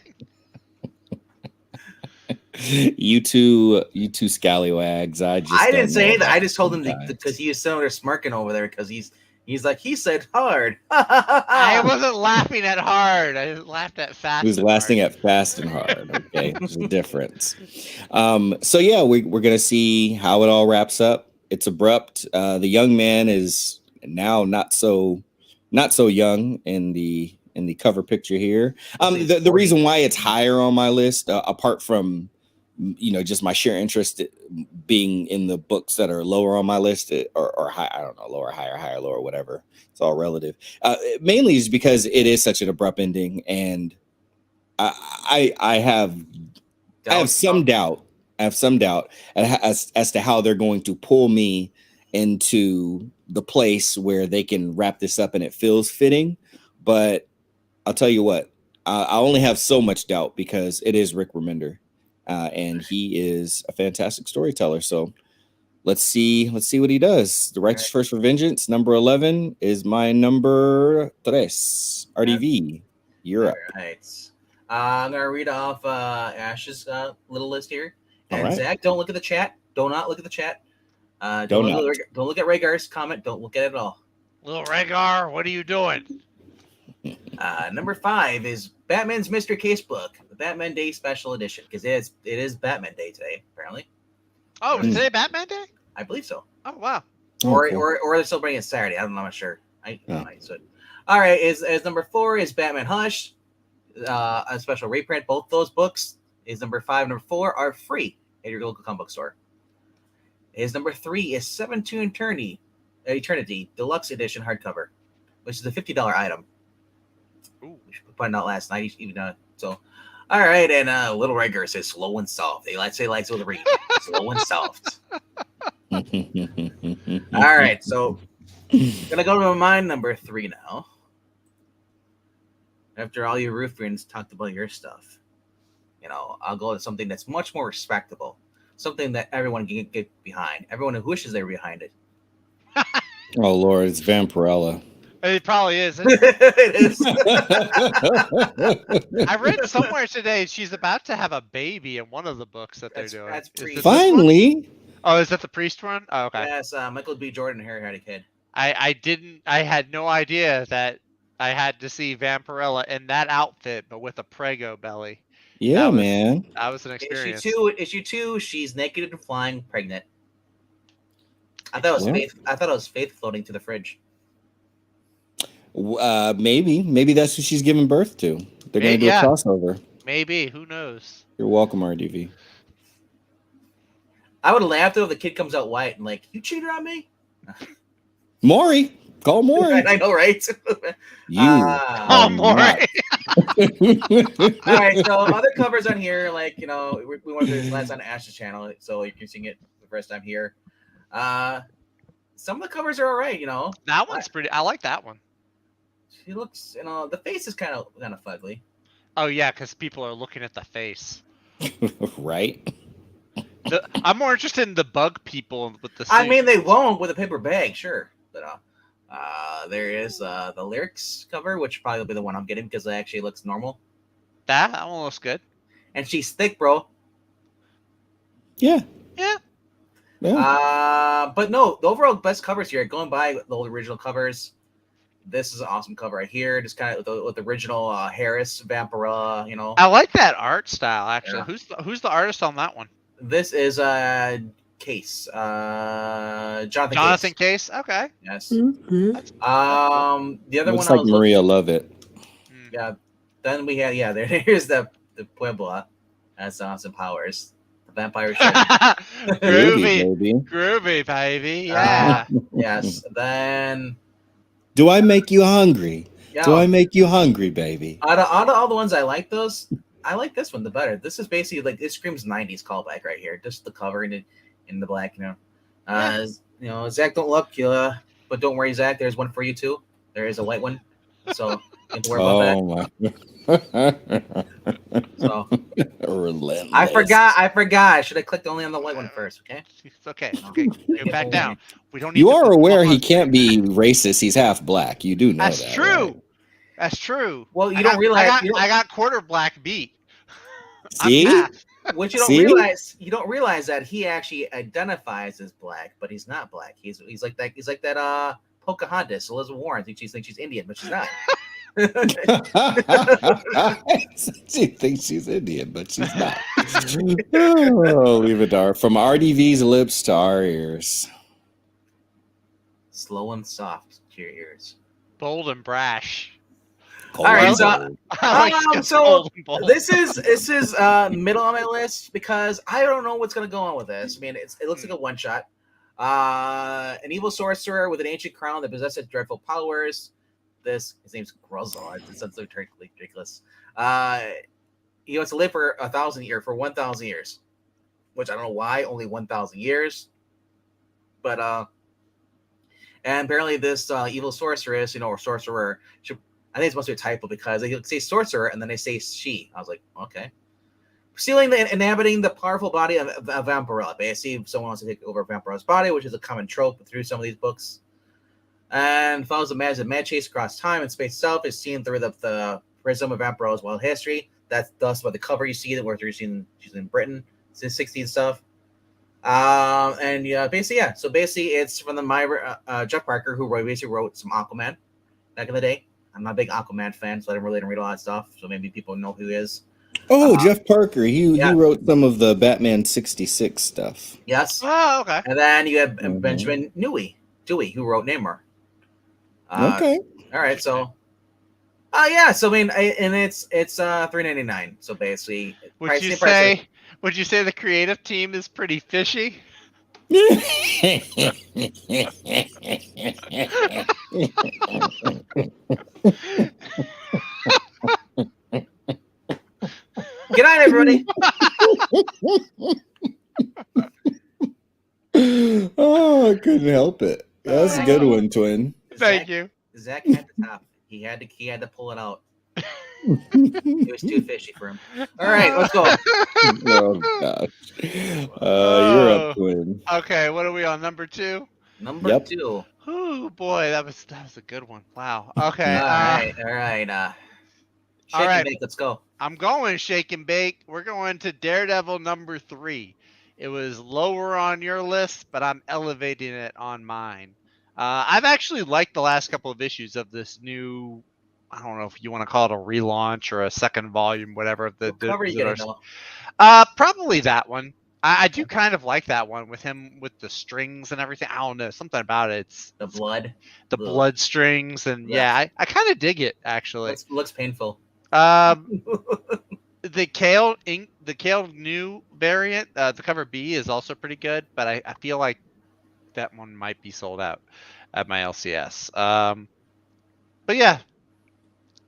You two scallywags. I didn't say anything. I just told him because he was sitting there smirking over there because he's like, he said hard. I wasn't laughing at hard. I laughed at fast. He was laughing at fast and hard. Okay, there's a difference. So yeah, we're gonna see how it all wraps up. It's abrupt. The young man is now not so young in the cover picture here. The reason why it's higher on my list, apart from just my sheer interest being in the books that are lower on my list or high, I don't know, lower, higher, lower, whatever. It's all relative. Mainly is because it is such an abrupt ending, and I have some doubt. I have some doubt as to how they're going to pull me into the place where they can wrap this up and it feels fitting. But I'll tell you what, I only have so much doubt because it is Rick Remender. And he is a fantastic storyteller. So let's see what he does. The Righteous First for Vengeance, number 11, is my number 3. RDV, you're up. All right. I'm gonna read off Ash's little list here. And right. Zach, don't look at the chat. Do not look at the chat. Don't look at Rhaegar's comment. Don't look at it at all. Little Rhaegar, what are you doing? Number 5 is Batman's Mystery Case Book, the Batman Day Special Edition, because it is Batman Day today, apparently. Oh, is today Batman Day? I believe so. Oh wow. Or cool. or they're celebrating it Saturday. I'm not sure. All right. Is number 4 is Batman Hush, a special reprint. Both those books is number 5 and number 4 are free at your local comic book store. Is number 3 is 7 to Eternity Deluxe Edition hardcover, which is a $50 item. Ooh. We should put it out last night, even so. All right, and Little Rhaegar says slow and soft. They say likes with a read, slow and soft. All right, so gonna go to my number 3 now. After all you Ruffians talked about your stuff, I'll go to something that's much more respectable, something that everyone can get behind. Everyone who wishes they were behind it. Oh Lord, it's Vampirella. It probably is. It is. I read somewhere today she's about to have a baby in one of the books that they're doing. That's Is Priest. this one? Finally. Oh, is that the Priest one? Oh, okay. Yes, Michael B. Jordan and Harry had a kid. I had no idea that I had to see Vampirella in that outfit, but with a prego belly. Yeah, man. That was an experience. Issue 2, she's naked and flying, pregnant. I thought it was Faith floating to the fridge. Maybe that's what she's giving birth to. They're going to do a crossover. Maybe, who knows? You're welcome, RDV. I would laugh though if the kid comes out white and like, you cheated on me. Maury, call Maury. I know, right? Oh, Maury. All right, so other covers on here, like we went through this last on Ash's channel, so you're seeing it the first time here. Some of the covers are all right, That one's pretty. I like that one. She looks, the face is kind of fugly. Oh yeah, because people are looking at the face. Right. I'm more interested in the bug people with the. I mean, they won't with a paper bag, sure. But there is the lyrics cover, which probably will be the one I'm getting because it actually looks normal. That one looks good. And she's thick, bro. Yeah. Yeah. But no, the overall best covers here, going by the old original covers. This is an awesome cover right here. Just kind of with the original Harris Vampirella, I like that art style actually. Yeah. Who's the artist on that one? This is Case. Jonathan Case. Okay. Yes. Mm-hmm. The other looks one like Maria Lovett. Yeah. Then we had here's the Puebla has some powers. The vampire shit. Groovy baby. Yeah. Yes. Then. Do I make you hungry? Yeah. Do I make you hungry, baby? Out of all the ones I like I like this one the better. This is basically like it screams 90s callback right here. Just the cover in the black, Zach, don't look, but don't worry, Zach. There's one for you too. There is a white one, so you don't have to worry about that. So relentless. I forgot. I should have clicked only on the white one first. Okay. It's okay. Okay. Go back down. We don't. Need you are aware he can't be racist. He's half black. You do know That's that. True. Right? That's true. Well, you don't realize. I got quarter black beat. See? What you don't realize, that he actually identifies as black, but he's not black. He's like that. He's like that. Pocahontas, Elizabeth Warren thinks she's Indian, but she's not. She thinks she's Indian, but she's not. Oh, leave it dark. From RDV's lips to our ears. Slow and soft to your ears. Bold and brash. All right, so this is middle on my list because I don't know what's gonna go on with this. I mean, it looks like a one shot. An evil sorcerer with an ancient crown that possesses dreadful powers. His name's Gruzzle. It sounds so ridiculous. He wants to live for 1,000 years, which I don't know why only 1,000 years, but and apparently this evil sorceress, or sorcerer, I think it's supposed to be a typo because they say sorcerer and then they say she. I was like, okay. Stealing and inhabiting the powerful body of Vampirella. Basically, someone wants to take over Vampirella's body, which is a common trope through some of these books. And follows a mad chase across time and space itself is seen through the prism of Vampirella's wild history. That's thus what the cover you see that where she's in Britain since 60s stuff. So basically it's from the Jeff Parker who basically wrote some Aquaman back in the day. I'm not a big Aquaman fan, so I didn't really read a lot of stuff. So maybe people know who he is. Oh, Jeff Parker. He wrote some of the Batman 66 stuff. Yes. Oh, okay. And then you have Benjamin Dewey, who wrote Namor. Okay. All right. So, So I mean, and it's $3.99. So basically, would you say the creative team is pretty fishy? Good night, everybody. Oh, I couldn't help it. That's a good one, twin. Thank you. Zach had the top. He had to pull it out. It was too fishy for him. All right, let's go. Oh gosh. You're up, twin. Okay, what are we on? Number 2? Number Yep. 2. Oh boy, that was a good one. Wow. Okay. All right. Shake all right. and bake. Let's go. I'm going shake and bake. We're going to Daredevil number 3. It was lower on your list, but I'm elevating it on mine. I've actually liked the last couple of issues of this new. I don't know if you want to call it a relaunch or a second volume, whatever. Of the What cover are you getting though? Probably that one. I do kind of like that one with him with the strings and everything. I don't know, something about it. It's The blood. the blood strings, and yeah, I kind of dig it actually. Looks painful. The Kale new variant, the cover B is also pretty good, but I feel like that one might be sold out at my LCS. But yeah,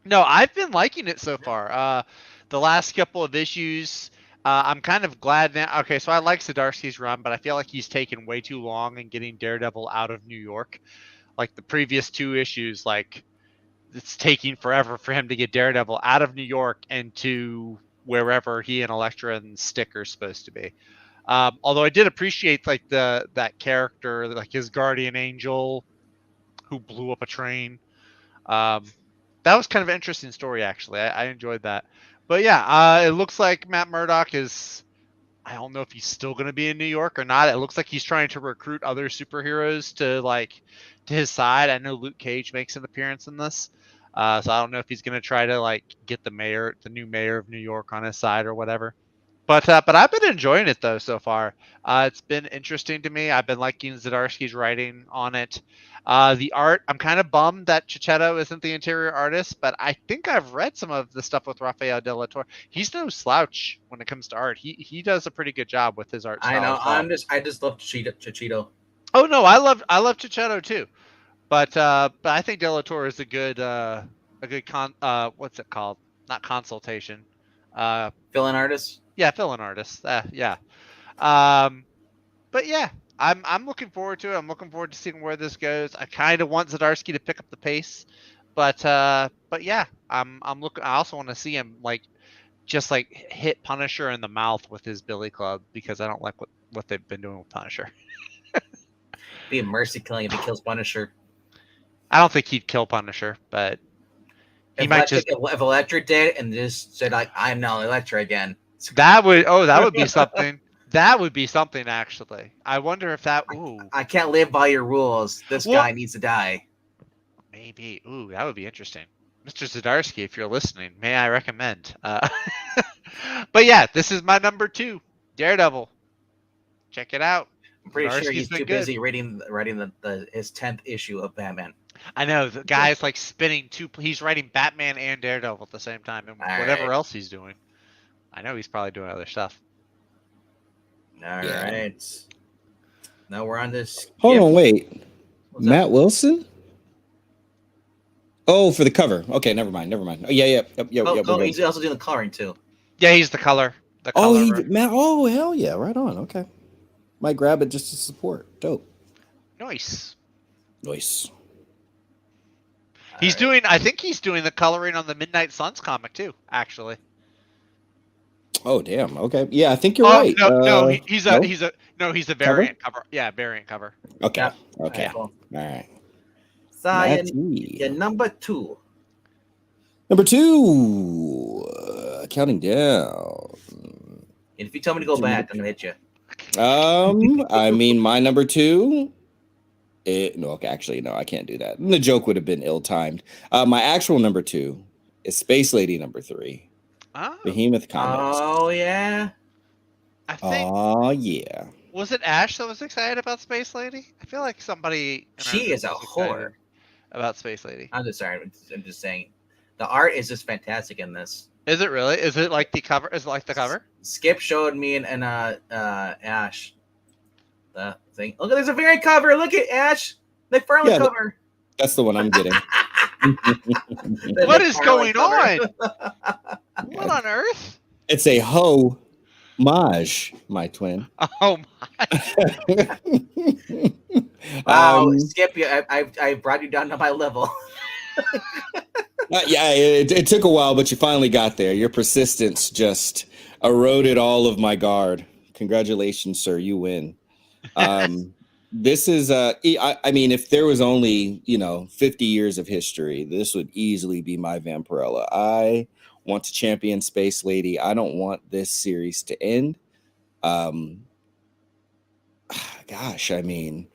no, I've been liking it so far. The last couple of issues, I'm kind of glad now. Okay, so I like Zdarsky's run, but I feel like he's taken way too long in getting Daredevil out of New York. Like the previous 2 issues, like it's taking forever for him to get Daredevil out of New York and to wherever he and Elektra and Stick are supposed to be. Although I did appreciate like that character, like his guardian angel who blew up a train. That was kind of an interesting story, actually. I enjoyed that. But yeah, it looks like Matt Murdock is. I don't know if he's still going to be in New York or not. It looks like he's trying to recruit other superheroes to his side. I know Luke Cage makes an appearance in this, so I don't know if he's going to try to get the new mayor of New York on his side or whatever. But I've been enjoying it though so far. It's been interesting to me. I've been liking Zdarsky's writing on it. The art, I'm kind of bummed that Chichetto isn't the interior artist, but I think I've read some of the stuff with Rafael de la Torre. He's no slouch when it comes to art. He does a pretty good job with his art style. I know. Well. I just love Chichetto. Oh no, I love Chichetto too, but I think de la Torre is a good what's it called? Not consultation. Fill-in artist. Yeah, fill-in artist. Yeah. But yeah, I'm looking forward to it. I'm looking forward to seeing where this goes. I kind of want Zdarsky to pick up the pace, but yeah, I'm looking. I also want to see him just hit Punisher in the mouth with his Billy Club, because I don't like what they've been doing with Punisher. Be a mercy killing if he kills Punisher. I don't think he'd kill Punisher, but he might just. If Elektra did and just said I'm now Elektra again. That would be something. That would be something, actually. I wonder if that. Ooh. I can't live by your rules. This guy needs to die. Maybe. Ooh, that would be interesting. Mr. Zdarsky, if you're listening, may I recommend? But yeah, this is my number 2, Daredevil. Check it out. I'm pretty sure he's too busy writing his 10th issue of Batman. I know. The guy's spinning he's writing Batman and Daredevil at the same time, and whatever else he's doing. I know he's probably doing other stuff. All right. Now we're on this. Hold on, wait. Matt Wilson? Oh, for the cover. Okay, never mind. Oh, yeah. He's also doing the coloring too. Yeah, he's the color. Matt. Oh, hell yeah! Right on. Okay, might grab it just to support. Dope. Nice. He's doing. I think he's doing the coloring on the Midnight Suns comic too. Actually. Oh damn. Okay. Yeah, I think you're right. No, he's a variant cover. Yeah, variant cover. Okay. Yeah. Okay. Cool. All right. Zion, yeah, number 2. Number 2. Counting down. And if you tell me to go back, I'm gonna hit you. I mean, my number 2. Actually, no, I can't do that. The joke would have been ill-timed. My actual number 2 is Space Lady number 3. Oh. Behemoth Comics. Oh yeah. I think. Oh yeah. Was it Ash that was excited about Space Lady? I feel like somebody. She is a whore. About Space Lady. I'm just sorry. I'm just saying, the art is just fantastic in this. Is it really? Is it like the cover? Is it like the cover? Skip showed me and Ash the thing. Look, there's a variant cover. Look at Ash. The Farley cover. That's the one I'm getting. What is going on? What on earth? It's a homage, my twin. Oh my! Wow, Skip, I brought you down to my level. Yeah, it took a while, but you finally got there. Your persistence just eroded all of my guard. Congratulations, sir. You win. This is I mean, if there was only 50 years of history, this would easily be my vampirella. I want to champion Space Lady. I don't want this series to end. Gosh, I mean,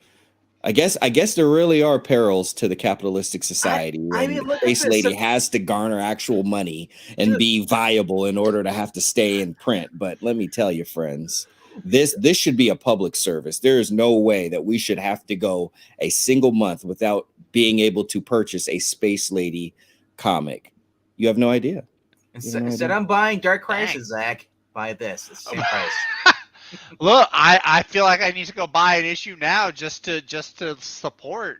I guess there really are perils to the capitalistic society I when mean, look at Space this. Lady has to garner actual money and Dude. be viable in order to have to stay in print. But let me tell you, friends, this should be a public service. There is no way that we should have to go a single month without being able to purchase a Space Lady comic. You have no idea. Instead, I'm buying Dark Crisis, Zach. Buy this. It's the same price. Look, I feel like I need to go buy an issue now just to support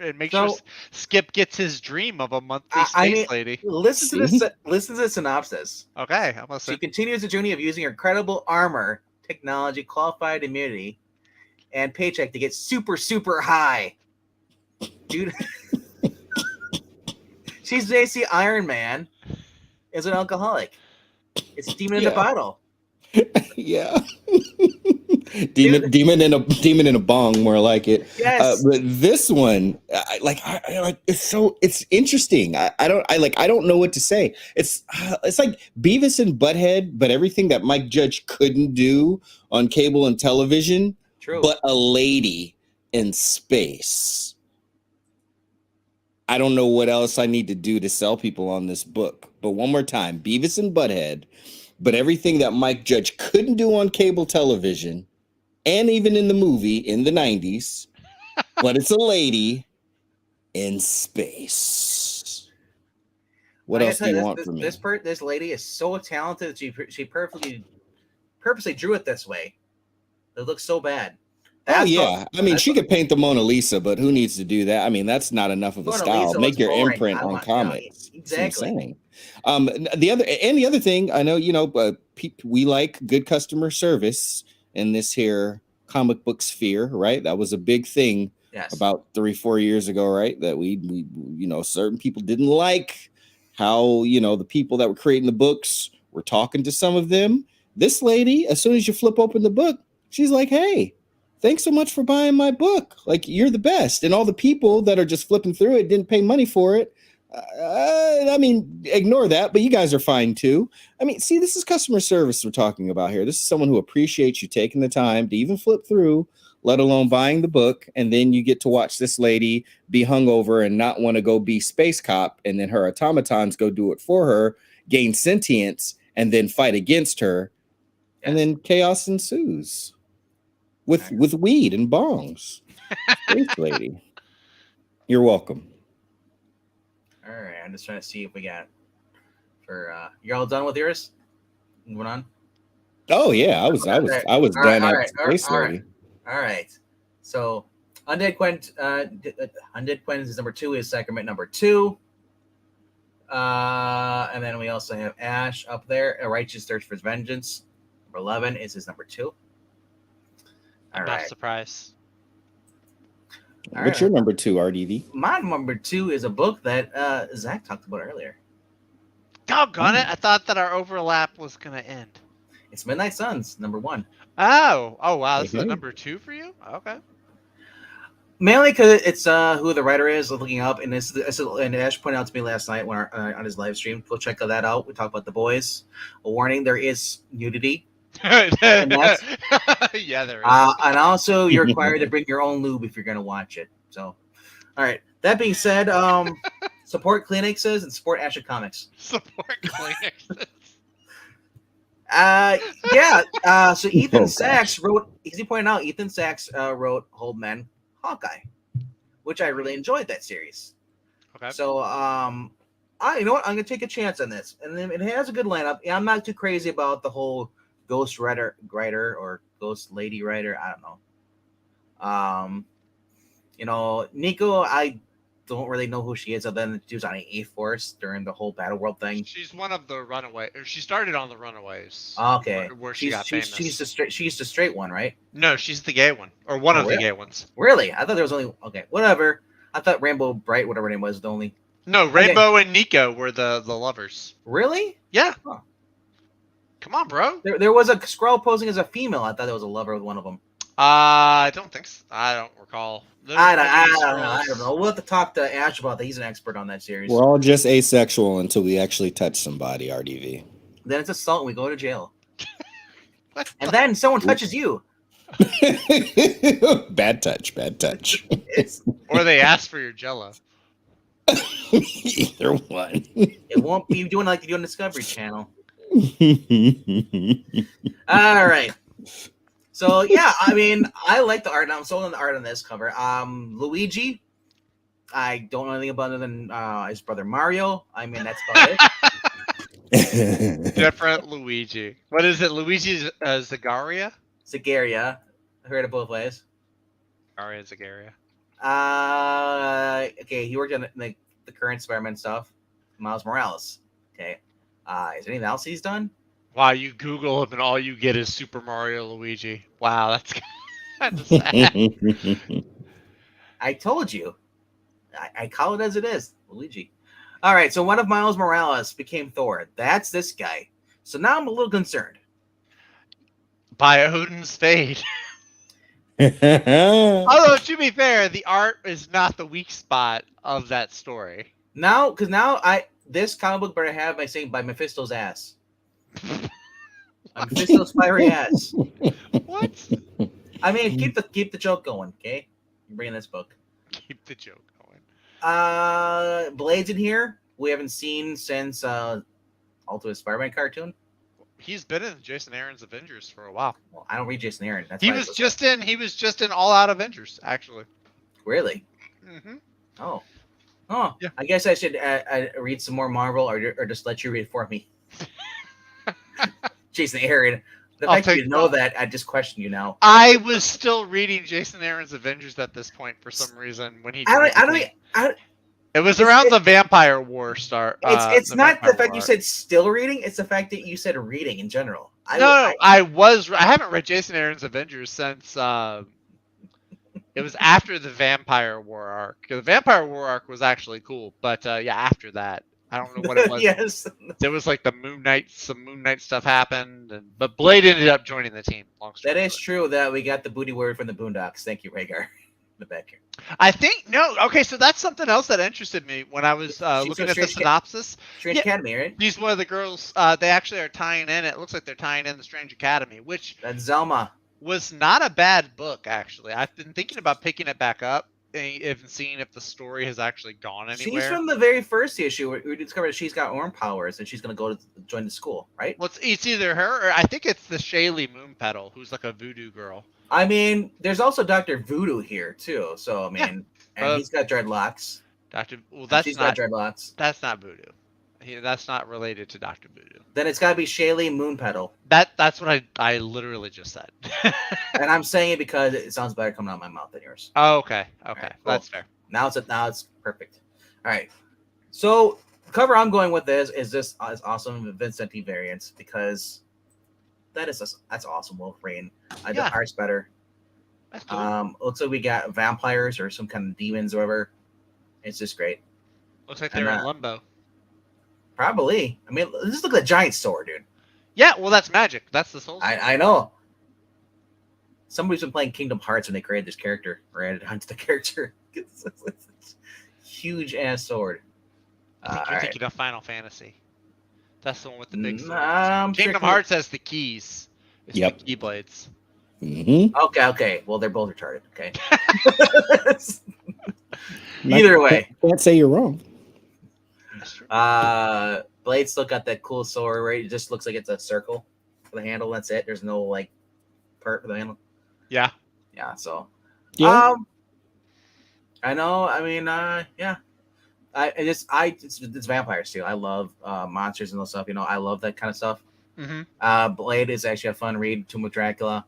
and make sure Skip gets his dream of a monthly Space Lady. Listen to the synopsis. Okay, I'm listening. She continues the journey of using her incredible armor, technology, qualified immunity, and paycheck to get super, super high. Dude, she's basically Iron Man as an alcoholic. It's a demon in a bottle. Yeah. demon in a bong, more like it. Yes. But this one, it's interesting. I don't know what to say. It's like Beavis and Butthead, but everything that Mike Judge couldn't do on cable and television. True. But a lady in space. I don't know what else I need to do to sell people on this book. But one more time, Beavis and Butthead, but everything that Mike Judge couldn't do on cable television and even in the movie in the 90s, but it's a lady in space. What else do you want from me? This lady is so talented. She purposely drew it this way. It looks so bad. I mean, she could paint the Mona Lisa, but who needs to do that? I mean, that's not enough of a style. Make your imprint on comics. Exactly. The other thing, I know, we like good customer service in this here comic book sphere, right? That was a big thing about 3-4 years ago, right? That we certain people didn't like how, the people that were creating the books were talking to some of them. This lady, as soon as you flip open the book, she's like, hey, thanks so much for buying my book. Like, you're the best. And all the people that are just flipping through it didn't pay money for it. I mean, ignore that, but you guys are fine too. I mean, see, this is customer service we're talking about here. This is someone who appreciates you taking the time to even flip through, let alone buying the book. And then you get to watch this lady be hungover and not want to go be space cop. And then her automatons go do it for her, gain sentience, and then fight against her. And then chaos ensues. With weed and bongs. Space lady. You're welcome. All right, I'm just trying to see if we got you're all done with yours? Moving on. Oh yeah, I was done at Space Lady. All right. So Undead Quinn is number 2, is Sacrament number 2. And then we also have Ash up there, A Righteous Search for Vengeance. Number 11 is his number 2. I'm not surprised. What's your number 2, RDV? My number 2 is a book that Zach talked about earlier. Doggone it! I thought that our overlap was gonna end. It's Midnight Suns, number 1. Oh wow! This is number 2 for you. Okay. Mainly because it's who the writer is. Looking up, and and Ash pointed out to me last night when on his live stream. Go check that out. We talked about The Boys. A warning: there is nudity. Yeah, there is. And also, you're required to bring your own lube if you're going to watch it. So, all right. That being said, support Kleenexes and support Asher Comics. Support Kleenexes. So Ethan Sachs wrote. As he pointed out, Ethan Sachs wrote Hold Men, Hawkeye, which I really enjoyed that series. Okay. So, you know what? I'm going to take a chance on this, and then it has a good lineup. Yeah, I'm not too crazy about the whole Ghost writer or Ghost Lady writer. I don't know. Nico, I don't really know who she is other than she was on the A-Force during the whole Battle World thing. She's one of the Runaways. She started on the Runaways. Okay. Where she got famous. She's the straight one, right? No, she's the gay one. Or one of the gay ones. Really? I thought there was only... Okay, whatever. I thought Rainbow Bright, whatever her name was, the only... No, Rainbow and Nico were the lovers. Really? Yeah. Huh. Come on, bro. There was a Skrull posing as a female. I thought it was a lover with one of them. I don't think so. I don't recall. There's I probably don't know. We'll have to talk to Ash about that. He's an expert on that series. We're all just asexual until we actually touch somebody, RDV. Then it's assault and we go to jail. What And the- then someone touches you. Bad touch, bad touch. Or they ask for your Jello. Either one. It won't be doing like you do on Discovery Channel. All right. So yeah, I mean, I like the art. I'm sold on the art on this cover. Luigi, I don't know anything about other than his brother Mario. I mean, that's about it. Different Luigi. What is it? Luigi Zagaria? Zagaria, I heard it both ways. Zagaria, Zagaria. Okay, he worked on the current Spider-Man stuff. Miles Morales. Okay. Is there anything else he's done? Wow, you Google him and all you get is Super Mario Luigi. Wow, that's kind of sad. I told you. I call it as it is. Luigi. All right, so one of Miles Morales became Thor. That's this guy. So now I'm a little concerned. By Odin's fate. Although, to be fair, the art is not the weak spot of that story. Now, because this comic book better have by Mephisto's ass. Mephisto's fiery ass. What? I mean, keep the joke going, okay? You're bringing this book. Keep the joke going. Blade's in here. We haven't seen since Ultimate Spider-Man cartoon. He's been in Jason Aaron's Avengers for a while. Well, I don't read Jason Aaron. That's He why I was was just in All Out Avengers, actually. really. Mm-hmm. Oh, Yeah. I guess I should read some more Marvel, or just let you read it for me. Jason Aaron. The I'll fact that take you know both. that, I just question you now. I was still reading Jason Aaron's Avengers at this point for some reason when he. It was around the Vampire War start. It's not the Vampire fact War you arc. said still reading. It's the fact that you said reading in general. I haven't read Jason Aaron's Avengers since it was after the Vampire War arc. The Vampire War arc was actually cool, but yeah, after that, I don't know what it was. Yes. There was like some Moon Knight stuff happened, but Blade ended up joining the team. Long story That is short. true that we got the booty word from the Boondocks. Thank you, Rhaegar. The back here. I think okay, so that's something else that interested me when I was looking at the synopsis. Strange Academy, right? She's one of the girls. They actually are tying in. It looks like they're tying in the Strange Academy, which That's Zelma. was not a bad book, actually. I've been thinking about picking it back up and seeing if the story has actually gone anywhere. She's from the very first issue where we discovered she's got arm powers and she's going to go to join the school, right? Well, it's either her or I think it's the Shaylee Moonpetal, who's like a voodoo girl. I mean, there's also Dr. Voodoo here, too. So, I mean, and he's got dreadlocks. She's got dreadlocks. That's not voodoo. That's not related to Dr. Voodoo. Then it's got to be Shaylee Moonpetal. That's what I literally just said. And I'm saying it because it sounds better coming out of my mouth than yours. Oh, okay. Right, cool. That's fair. Now it's perfect. All right. So the cover I'm going with this is this is awesome Vincenti variants because that's awesome Wolverine. The art's better. That's cool. Looks like we got vampires or some kind of demons or whatever. It's just great. Looks like they're in limbo. Probably. I mean, this looks like a giant sword, dude. Yeah, well, that's magic. That's the soul. I know. Somebody's been playing Kingdom Hearts when they created this character or added onto the character. It's huge ass sword. I think you're thinking of Final Fantasy. That's the one with the big sword. Sure Kingdom Hearts has the keys. It's Yep. the Keyblades. Mm-hmm. Okay. Well, they're both retarded. Okay. Either way. Can't say you're wrong. That's true. Blade still got that cool sword, right? It just looks like it's a circle for the handle. That's it. There's no like part for the handle. Yeah. Yeah. So. Yeah. I know. I mean, yeah. It's vampires too. I love monsters and those stuff. You know, I love that kind of stuff. Mm-hmm. Blade is actually a fun read. Tomb of Dracula.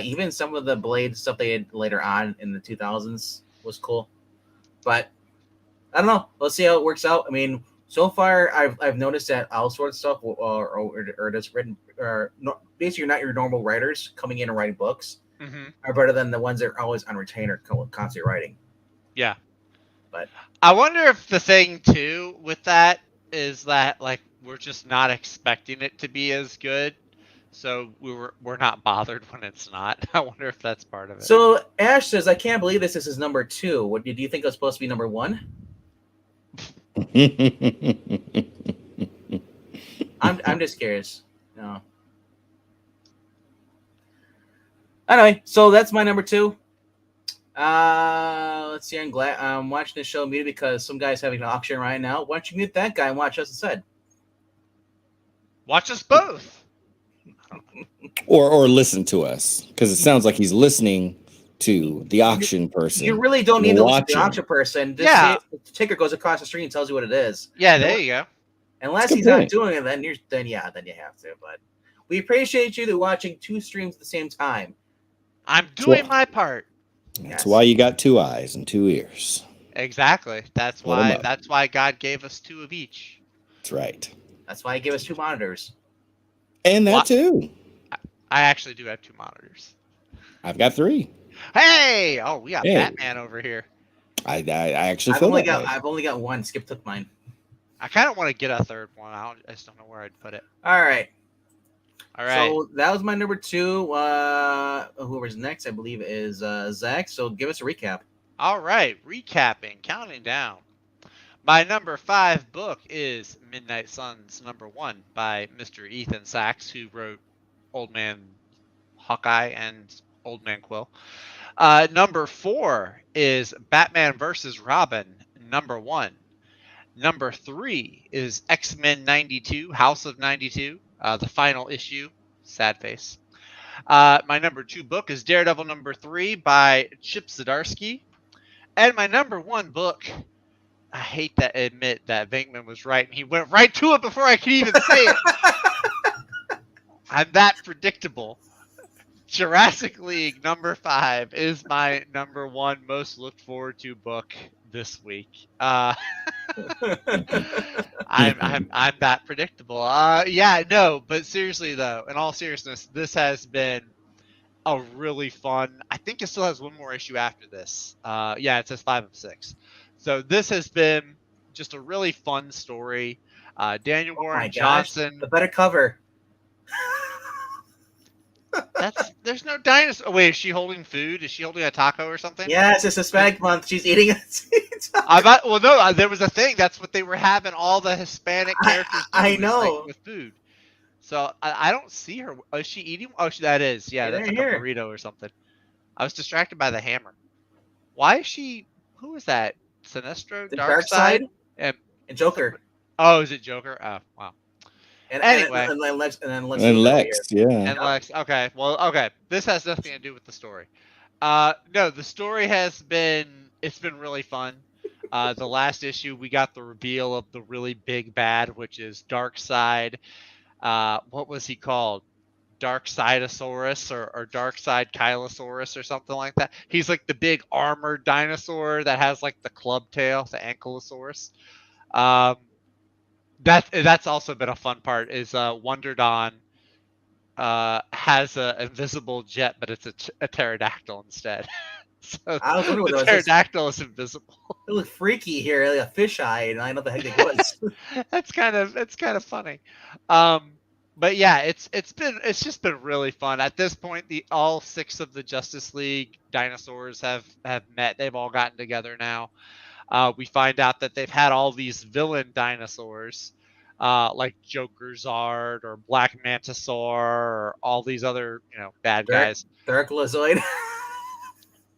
Even some of the Blade stuff they had later on in the 2000s was cool. But I don't know. Let's see how it works out. I mean, so far I've noticed that Elseworld stuff or just written basically not your normal writers coming in and writing books are better than the ones that are always on retainer constantly writing. Yeah. But I wonder if the thing too with that is that like we're just not expecting it to be as good. so we're not bothered when it's not. I wonder if that's part of it. So Ash says, "I can't believe this. This is number 2. What do you think it was supposed to be number 1?" I'm just curious. No. Anyway, so that's my number 2. Let's see. I'm glad I'm watching this show muted because some guy's having an auction right now. Why don't you mute that guy and watch us instead? Watch us both. or listen to us, because it sounds like he's listening to the auction person. You really don't need to listen to the Watching. auction person. Just Yeah. the ticker goes across the screen and tells you what it is. Yeah, there you go. Unless That's a he's good not point. doing it, then you have to. But we appreciate you that watching 2 streams at the same time. I'm doing my part. That's Yes. why you got 2 eyes and 2 ears. Exactly. That's Put 'em why. up. That's why God gave us 2 of each. That's right. That's why he gave us 2 monitors. And that What? too. I actually do have 2 monitors. I've got 3. Hey! Oh, we got Hey. Batman over here. I actually I've feel only that way. I've only got 1. Skip took mine. I kind of want to get a 3rd one. I just don't know where I'd put it. All right. All right. So that was my number 2. Whoever's next, I believe, is Zach. So give us a recap. All right. Recapping, counting down. My number 5 book is Midnight Suns #1 by Mr. Ethan Sachs, who wrote Old Man Hawkeye and Old Man Quill. Number 4 is Batman vs. Robin #1. Number 3 is X-Men 92, House of 92, the final issue. Sad face. My number 2 book is Daredevil #3 by Chip Zdarsky. And my number 1 book, I hate to admit that Venkman was right, and he went right to it before I could even say it. I'm that predictable. Jurassic League #5 is my number 1 most looked forward to book this week. I'm that predictable. Yeah, no, but seriously though, in all seriousness, this has been a really fun. I think it still has 1 more issue after this. Yeah, it says 5 of 6. So this has been just a really fun story. Daniel Oh Warren my gosh, Johnson. the better cover. There's no dinosaur. Oh, wait, is she holding food? Is she holding a taco or something? Yes, it's Hispanic month. She's eating it. Well, no, there was a thing. That's what they were having all the Hispanic characters do. I was, know. like, with food. So I don't see her. Oh, is she eating? Oh, that is. Yeah, Yeah, that's like here. a burrito or something. I was distracted by the hammer. Why is she? Who is that? Sinestro? The Dark Side And and Joker. oh, is it Joker? Oh, wow. And Anyway. and Lex, And over here. Lex, yeah. And Lex. Okay. Well, okay. This has nothing to do with the story. No, the story has been. It's been really fun. The last issue, we got the reveal of the really big bad, which is Darkseid. What was he called? Darksidosaurus or Darkside Kylosaurus or something like that. He's like the big armored dinosaur that has like the club tail, the Ankylosaurus. That's also been a fun part. Is Wonder Dawn has an invisible jet, but it's a pterodactyl instead. So I was wondering what the that was. pterodactyl is invisible. It looked freaky here, like a fisheye, and I know the heck it was. That's kind of funny. But yeah, it's just been really fun. At this point, all 6 of the Justice League dinosaurs have met. They've all gotten together now. We find out that they've had all these villain dinosaurs, like Joker Zard or Black Mantisaur or all these other bad guys. Darklozoid.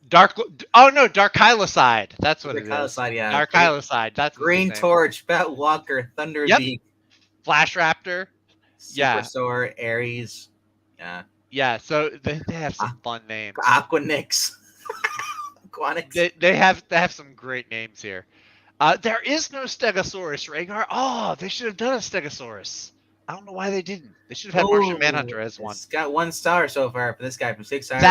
Darkyloside. That's what it is. Darkyloside, yeah. Darkyloside. That's what Green his name Torch, Batwalker, Thunderbeak, is. Flash Raptor. Yeah. Superstore, Ares. Yeah. Yeah. So they have some fun names. Aquanix. Aquanix. They have some great names here. There is no Stegosaurus, Rhaegar. Oh, they should have done a Stegosaurus. I don't know why they didn't. They should have had Martian Manhunter as one. It's got 1 star so far for this guy from 6 hours.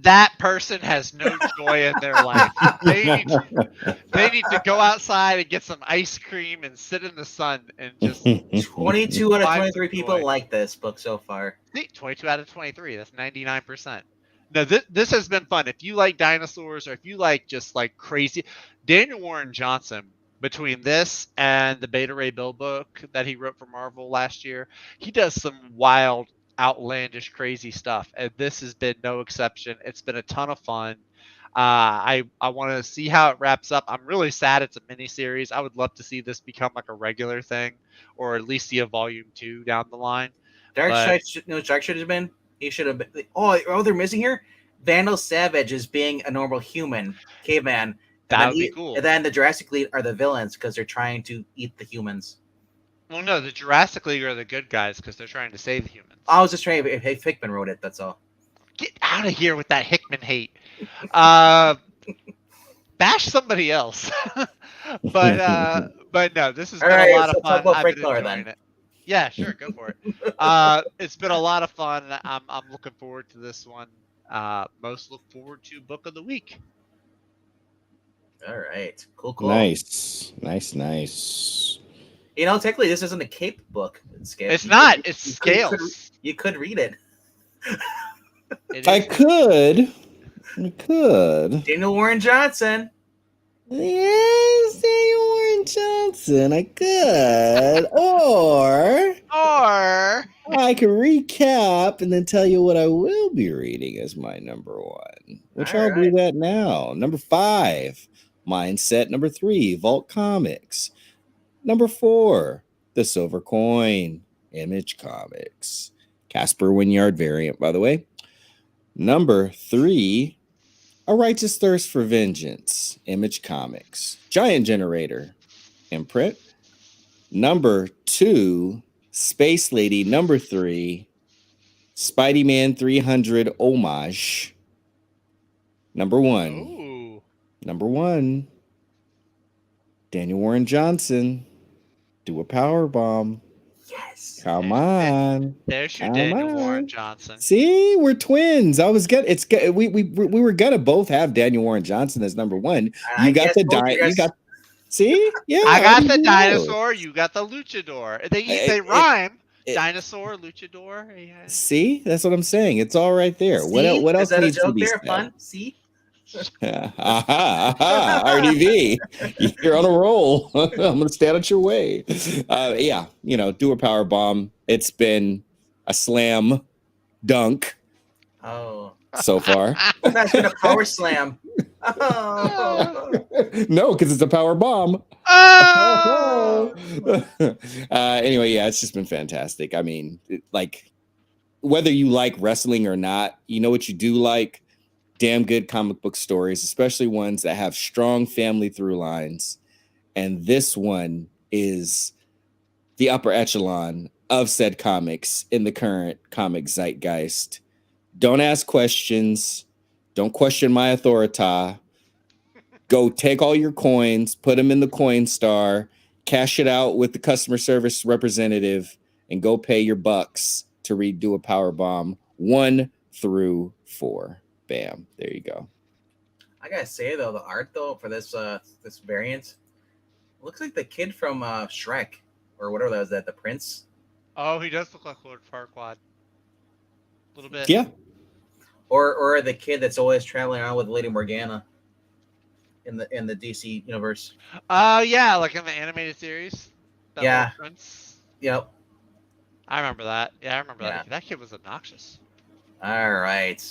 That person has no joy in their life. They need to go outside and get some ice cream and sit in the sun and just 22 out of find 23 some people joy. like this book so far. 22 out of 23. That's 99%. No, this has been fun. If you like dinosaurs or if you like just like crazy, Daniel Warren Johnson, between this and the Beta Ray Bill book that he wrote for Marvel last year, he does some wild, outlandish, crazy stuff, and this has been no exception. It's been a ton of fun. I want to see how it wraps up. I'm really sad it's a miniseries. I would love to see this become like a regular thing, or at least see a volume 2 down the line. But Dark should have been. He should have been. Oh, they're missing here. Vandal Savage is being a normal human caveman. that would be cool. And then the Jurassic League are the villains because they're trying to eat the humans. Well, no, the Jurassic League are the good guys because they're trying to save the humans. I was just trying. If Hickman wrote it, that's all. Get out of here with that Hickman hate. Bash somebody else. but no, this has been a lot of fun. I've been enjoying it. Yeah, sure, go for it. It's been a lot of fun. I'm looking forward to this one. Most look forward to book of the week. All right, cool. Nice. Technically, this isn't a cape book. It's not. It's scales. You could read it. I could. Daniel Warren Johnson. Yes, Daniel Warren Johnson. I could. Or I could recap and then tell you what I will be reading as my number 1. Which I'll do that now. Number 5, Mindset. Number 3, Vault Comics. Number 4, The Silver Coin, Image Comics. Casper Wynyard variant, by the way. Number 3, A Righteous Thirst for Vengeance, Image Comics. Giant Generator, imprint. Number 2, Space Lady. Number 3, Spidey Man 300 Homage. Number 1. Number 1, Daniel Warren Johnson. Do a power bomb. Yes. Come on. There's your Daniel Warren Johnson. See, we're twins. I was good. We were gonna both have Daniel Warren Johnson as number 1. You got the see? Yeah. I got the dinosaur, you got the luchador. They rhyme. Dinosaur, luchador. Yeah. See? That's what I'm saying. It's all right there. See? What else needs to be said? Fun? See? RDV, you're on a roll. I'm gonna stand at your way. Yeah, do a power bomb. It's been a slam dunk. Oh, so far. That's been a power slam. Oh. No, because it's a power bomb. Oh. Anyway, yeah, it's just been fantastic. I mean, whether you like wrestling or not, you know what you do like. Damn good comic book stories, especially ones that have strong family through lines. And this one is the upper echelon of said comics in the current comic zeitgeist. Don't ask questions. Don't question my authority. Go take all your coins, put them in the coin star, cash it out with the customer service representative, and go pay your bucks to redo a power bomb 1 through 4. Bam. There you go. I gotta say though, the art though for this variant looks like the kid from Shrek or whatever that was. The prince. Oh, he does look like Lord Farquaad. A little bit. Yeah. Or the kid that's always traveling around with Lady Morgana in the DC universe. Yeah, like in the animated series. Yeah. Prince. Yep. I remember that. Yeah, I remember that. That kid was obnoxious. All right.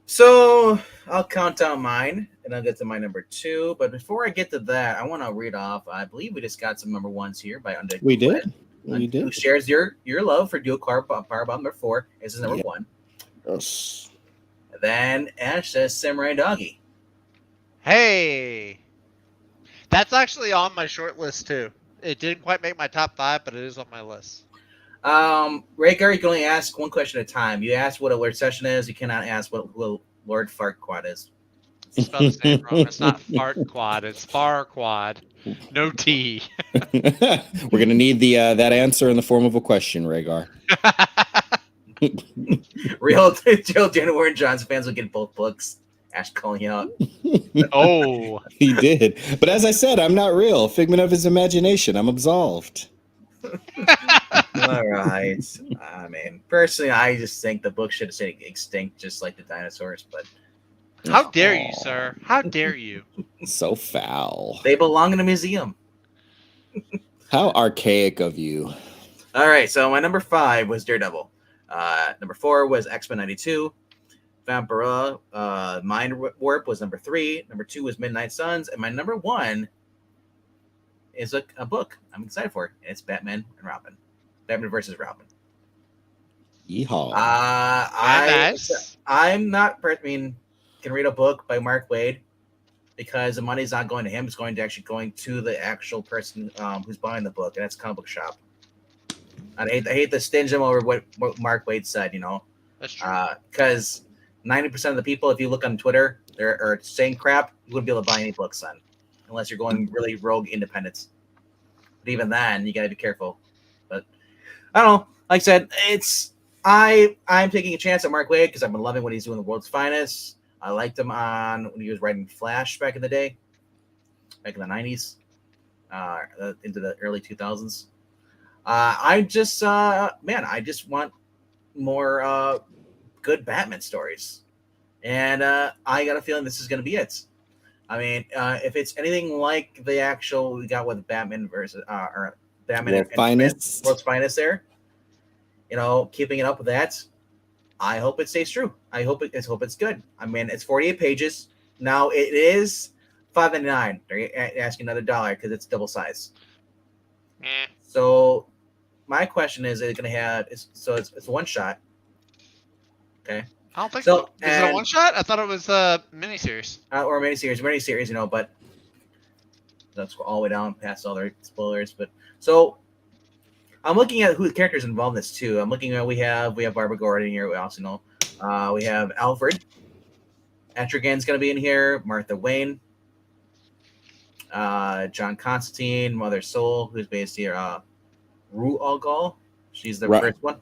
So I'll count down mine, and I'll get to my number 2. But before I get to that, I want to read off. I believe we just got some number 1s here by Untitled. We did. We did. Who shares your love for Dual Powerbomb number 4? This is number 1. Yes. Then Ash says Samurai Doggy. Hey, that's actually on my short list too. It didn't quite make my top 5, but it is on my list. Rhaegar, you can only ask one question at a time. You ask what a Lord Session is. You cannot ask what Lord Farquaad is. You spelled his name wrong. It's not Farquaad. It's Farquaad. No T. We're gonna need that answer in the form of a question, Rhaegar. Real Daniel Warren Johnson fans will get both books. Ash calling you out. Oh, he did. But as I said, I'm not real. Figment of his imagination. I'm absolved. All right. I mean, personally, I just think the book should have stayed extinct, just like the dinosaurs. But how dare you, sir? How dare you? So foul. They belong in a museum. How archaic of you. All right, so my number 5 was Daredevil. Number 4 was X-Men 92. Vampirella, Mind Warp was number 3. Number 2 was Midnight Suns, and my number 1 is a book I'm excited for. It's Batman and Robin. Batman versus Robin. Yeehaw. Nice. I'm not. I mean, can read a book by Mark Waid because the money's not going to him; it's going to the actual person who's buying the book, and that's a comic book shop. I hate to stinge them over what Mark Waid said. That's true. Because 90% of the people, if you look on Twitter, they're saying crap. You wouldn't be able to buy any books then, unless you're going really rogue independence. But even then, you got to be careful. But I don't know. Like I said, I'm taking a chance at Mark Waid because I've been loving what he's doing in The World's Finest. I liked him when he was writing Flash back in the day, back in the 90s, into the early 2000s. I just want more good Batman stories, and I got a feeling this is going to be it. I mean, if it's anything like the actual we got with Batman versus or Batman World's Finest. World's Finest, there, keeping it up with that. I hope it stays true. I hope it's good. I mean, it's 48 pages now. It is $5.99. They're asking another $1 because it's double size. So my question is it going to have? It's a one shot. Okay. I don't think so. Is it a one shot? I thought it was a miniseries. Or a miniseries, but that's all the way down past all the spoilers. But so I'm looking at who the characters involved in this too. I'm looking at we have Barbara Gordon here. We also know we have Alfred. Etrigan's going to be in here. Martha Wayne. John Constantine, Mother Soul, who's based here. Rue Algal. She's the first one.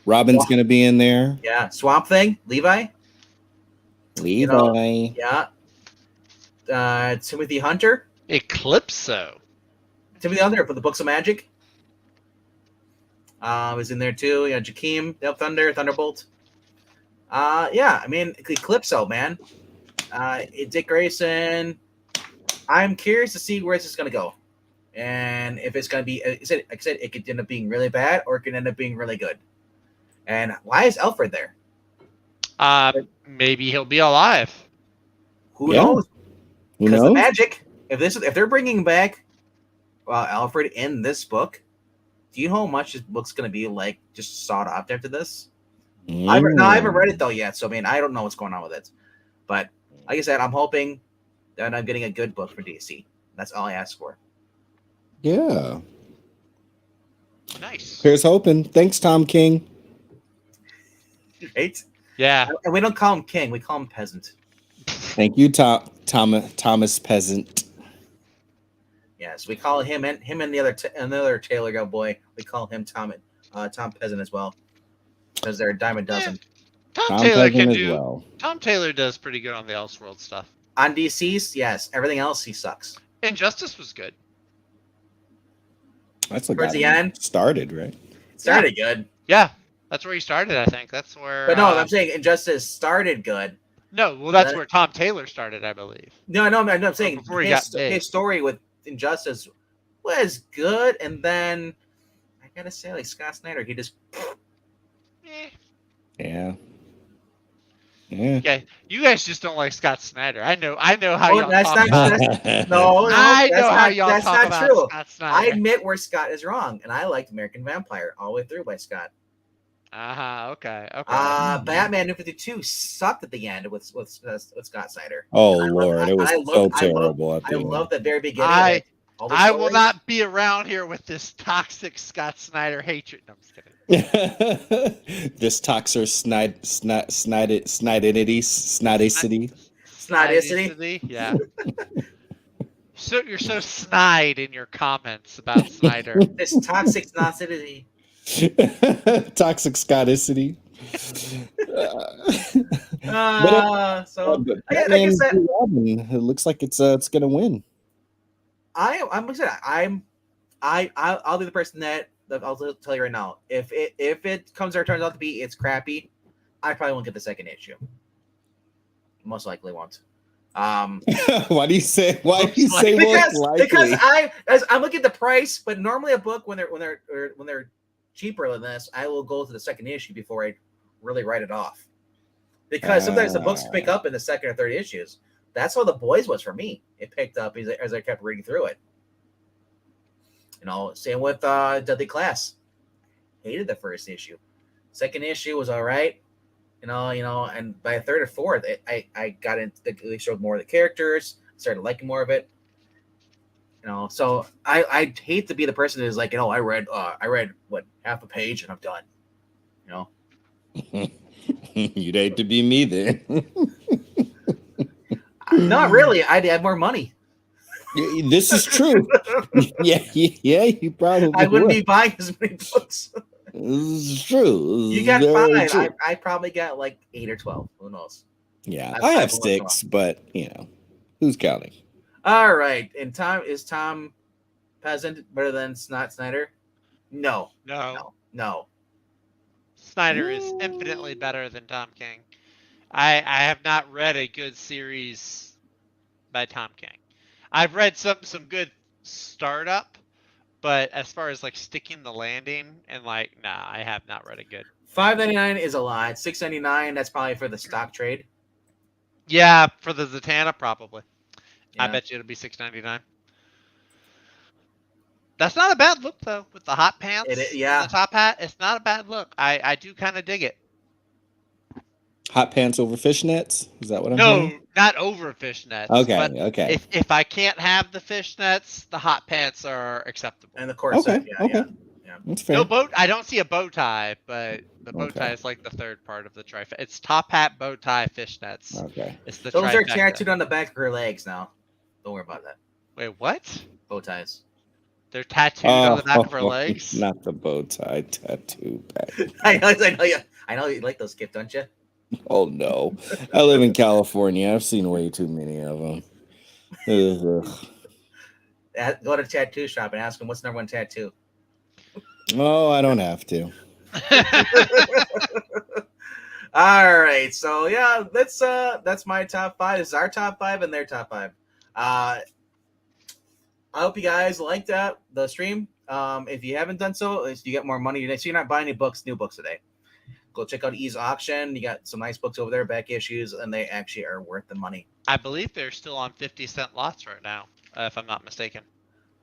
Robin's going to be in there. Yeah. Swamp Thing. Levi. Yeah. Timothy Hunter. Eclipso. Timothy Hunter for the Books of Magic. Is in there too. Jakeem, Thunder, Thunderbolt. I mean, Eclipso, man. Dick Grayson. I'm curious to see where this is going to go. And if it's going to be, like I said, it could end up being really bad or it could end up being really good. And why is Alfred there? Maybe he'll be alive. Who knows? Who Because knows? the magic, if they're bringing back Alfred in this book, do you know how much this book's going to be like just sought after this? I haven't read it though yet, so I mean I don't know what's going on with it. But like I said, I'm hoping that I'm getting a good book for DC. That's all I ask for. Yeah. Nice. Here's hoping. Thanks, Tom King. Right? Yeah. And we don't call him King, we call him Peasant. Thank you, Thomas Peasant. Yes, we call him and the other Taylor boy. We call him Tom Peasant as well, because they're a dime a dozen. Tom Taylor Peasant can as do. well. Tom Taylor does pretty good on the Elseworld stuff. On DC's, yes. Everything else, he sucks. Injustice was good. That's what Towards got the him end? started, right? Started good, Yeah, that's where he started. I think that's where. but no, I'm saying Injustice started good. No, well, that's where Tom Taylor started, I believe. No, I'm saying Before he got big. his story with Injustice was good, and then I gotta say, like Scott Snyder, he just Eh. Yeah. Yeah. Yeah, you guys just don't like Scott Snyder. I know how Oh, y'all that's talk not- about. that's- no, I know how not, y'all that's talk not about true. Scott I Snyder. admit where Scott is wrong, and I liked American Vampire all the way through by Scott. Okay. Batman New 52 sucked at the end with Scott Snyder. Oh I Lord, love- it was I so love- terrible at I the end. love the very beginning. I all the I will stories. not be around here with this toxic Scott Snyder hatred. No, I'm just kidding. This toxic snidity. Snidicity. Yeah. So you're so snide in your comments about Snyder. This toxic snidicity. Toxic Scotticity. So But like I Batman said, v. Robin, it looks like it's gonna win. I'll be the person that I'll tell you right now. If it turns out to be it's crappy, I probably won't get the second issue. Most likely won't. Why do you say most Because likely? I'm looking at the price, but normally a book when they're cheaper than this, I will go to the second issue before I really write it off. Because sometimes the books pick up in the second or third issues. That's how The Boys was for me. It picked up as I kept reading through it. Same with Deadly Class. Hated the first issue. Second issue was all right. And by the third or fourth, I got into. They showed more of the characters. Started liking more of it. So I hate to be the person who's like, I read what, half a page and I'm done. You'd hate to be me then. Not really. I'd have more money. This is true. yeah, you probably I wouldn't be buying as many books. This is true. You got 5. I probably got like 8 or 12. Who knows? Yeah, I have 6, but who's counting? All right. And is Tom Peasant better than Snot Snyder? No. Snyder is infinitely better than Tom King. I have not read a good series by Tom King. I've read some good startup, but as far as like sticking the landing and I have not read a good. $5.99 is a lot. $6.99, that's probably for the stock trade. Yeah, for the Zatanna probably. Yeah. I bet you it'll be $6.99. That's not a bad look though, with the hot pants. And the top hat. It's not a bad look. I do kind of dig it. Hot pants over fishnets? Is that what I'm No, hearing? not over fishnets. Okay. If I can't have the fishnets, the hot pants are acceptable. And the corset. Okay. That's fair. No boat. I don't see a bow tie, but the bow tie is like the third part of the trifecta. It's top hat, bow tie, fishnets. Okay. It's the Those trifecta. are tattooed on the back of her legs now. Don't worry about that. Wait, what? Bow ties. They're tattooed on the back of her legs? Not the bow tie tattoo back. I know you like those, Skip, don't you? Oh no. I live in California. I've seen way too many of them. Go to a tattoo shop and ask them what's the number 1 tattoo. Oh, I don't have to. All right, so yeah, that's my top 5. This is our top 5 and their top 5. I hope you guys liked the stream. If you haven't done so, you get more money today. So you're not buying any new books today. Go check out E's auction. You got some nice books over there, back issues, and they actually are worth the money. I believe they're still on 50-cent lots right now, if I'm not mistaken.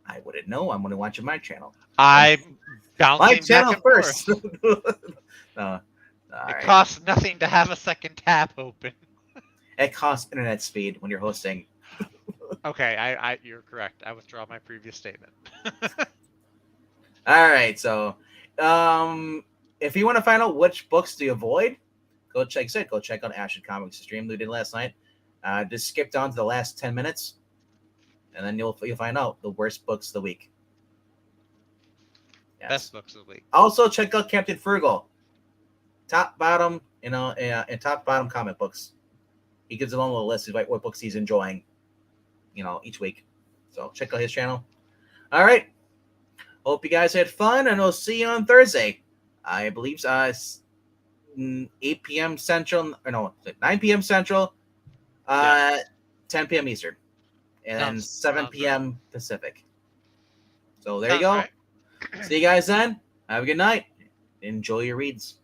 I wouldn't know. I'm going to watch my channel. I'm bouncing my channel back and first. Forth. It costs nothing to have a second tab open. It costs internet speed when you're hosting. Okay, you're correct. I withdraw my previous statement. All right, so if you want to find out which books to avoid, go check out Ashton Comics stream we did last night. Just skip down to the last 10 minutes, and then you'll find out the worst books of the week. Yes. Best books of the week. Also, check out Captain Frugal, top bottom, and top bottom comic books. He gives his own little list of what books he's enjoying, each week. So check out his channel. All right. Hope you guys had fun, and we'll see you on Thursday. I believe 8 p.m. Central, or no, 9 p.m. Central, 10 p.m. Eastern, and 7 p.m. Pacific. So there you go. Right. See you guys then. Have a good night. Enjoy your reads.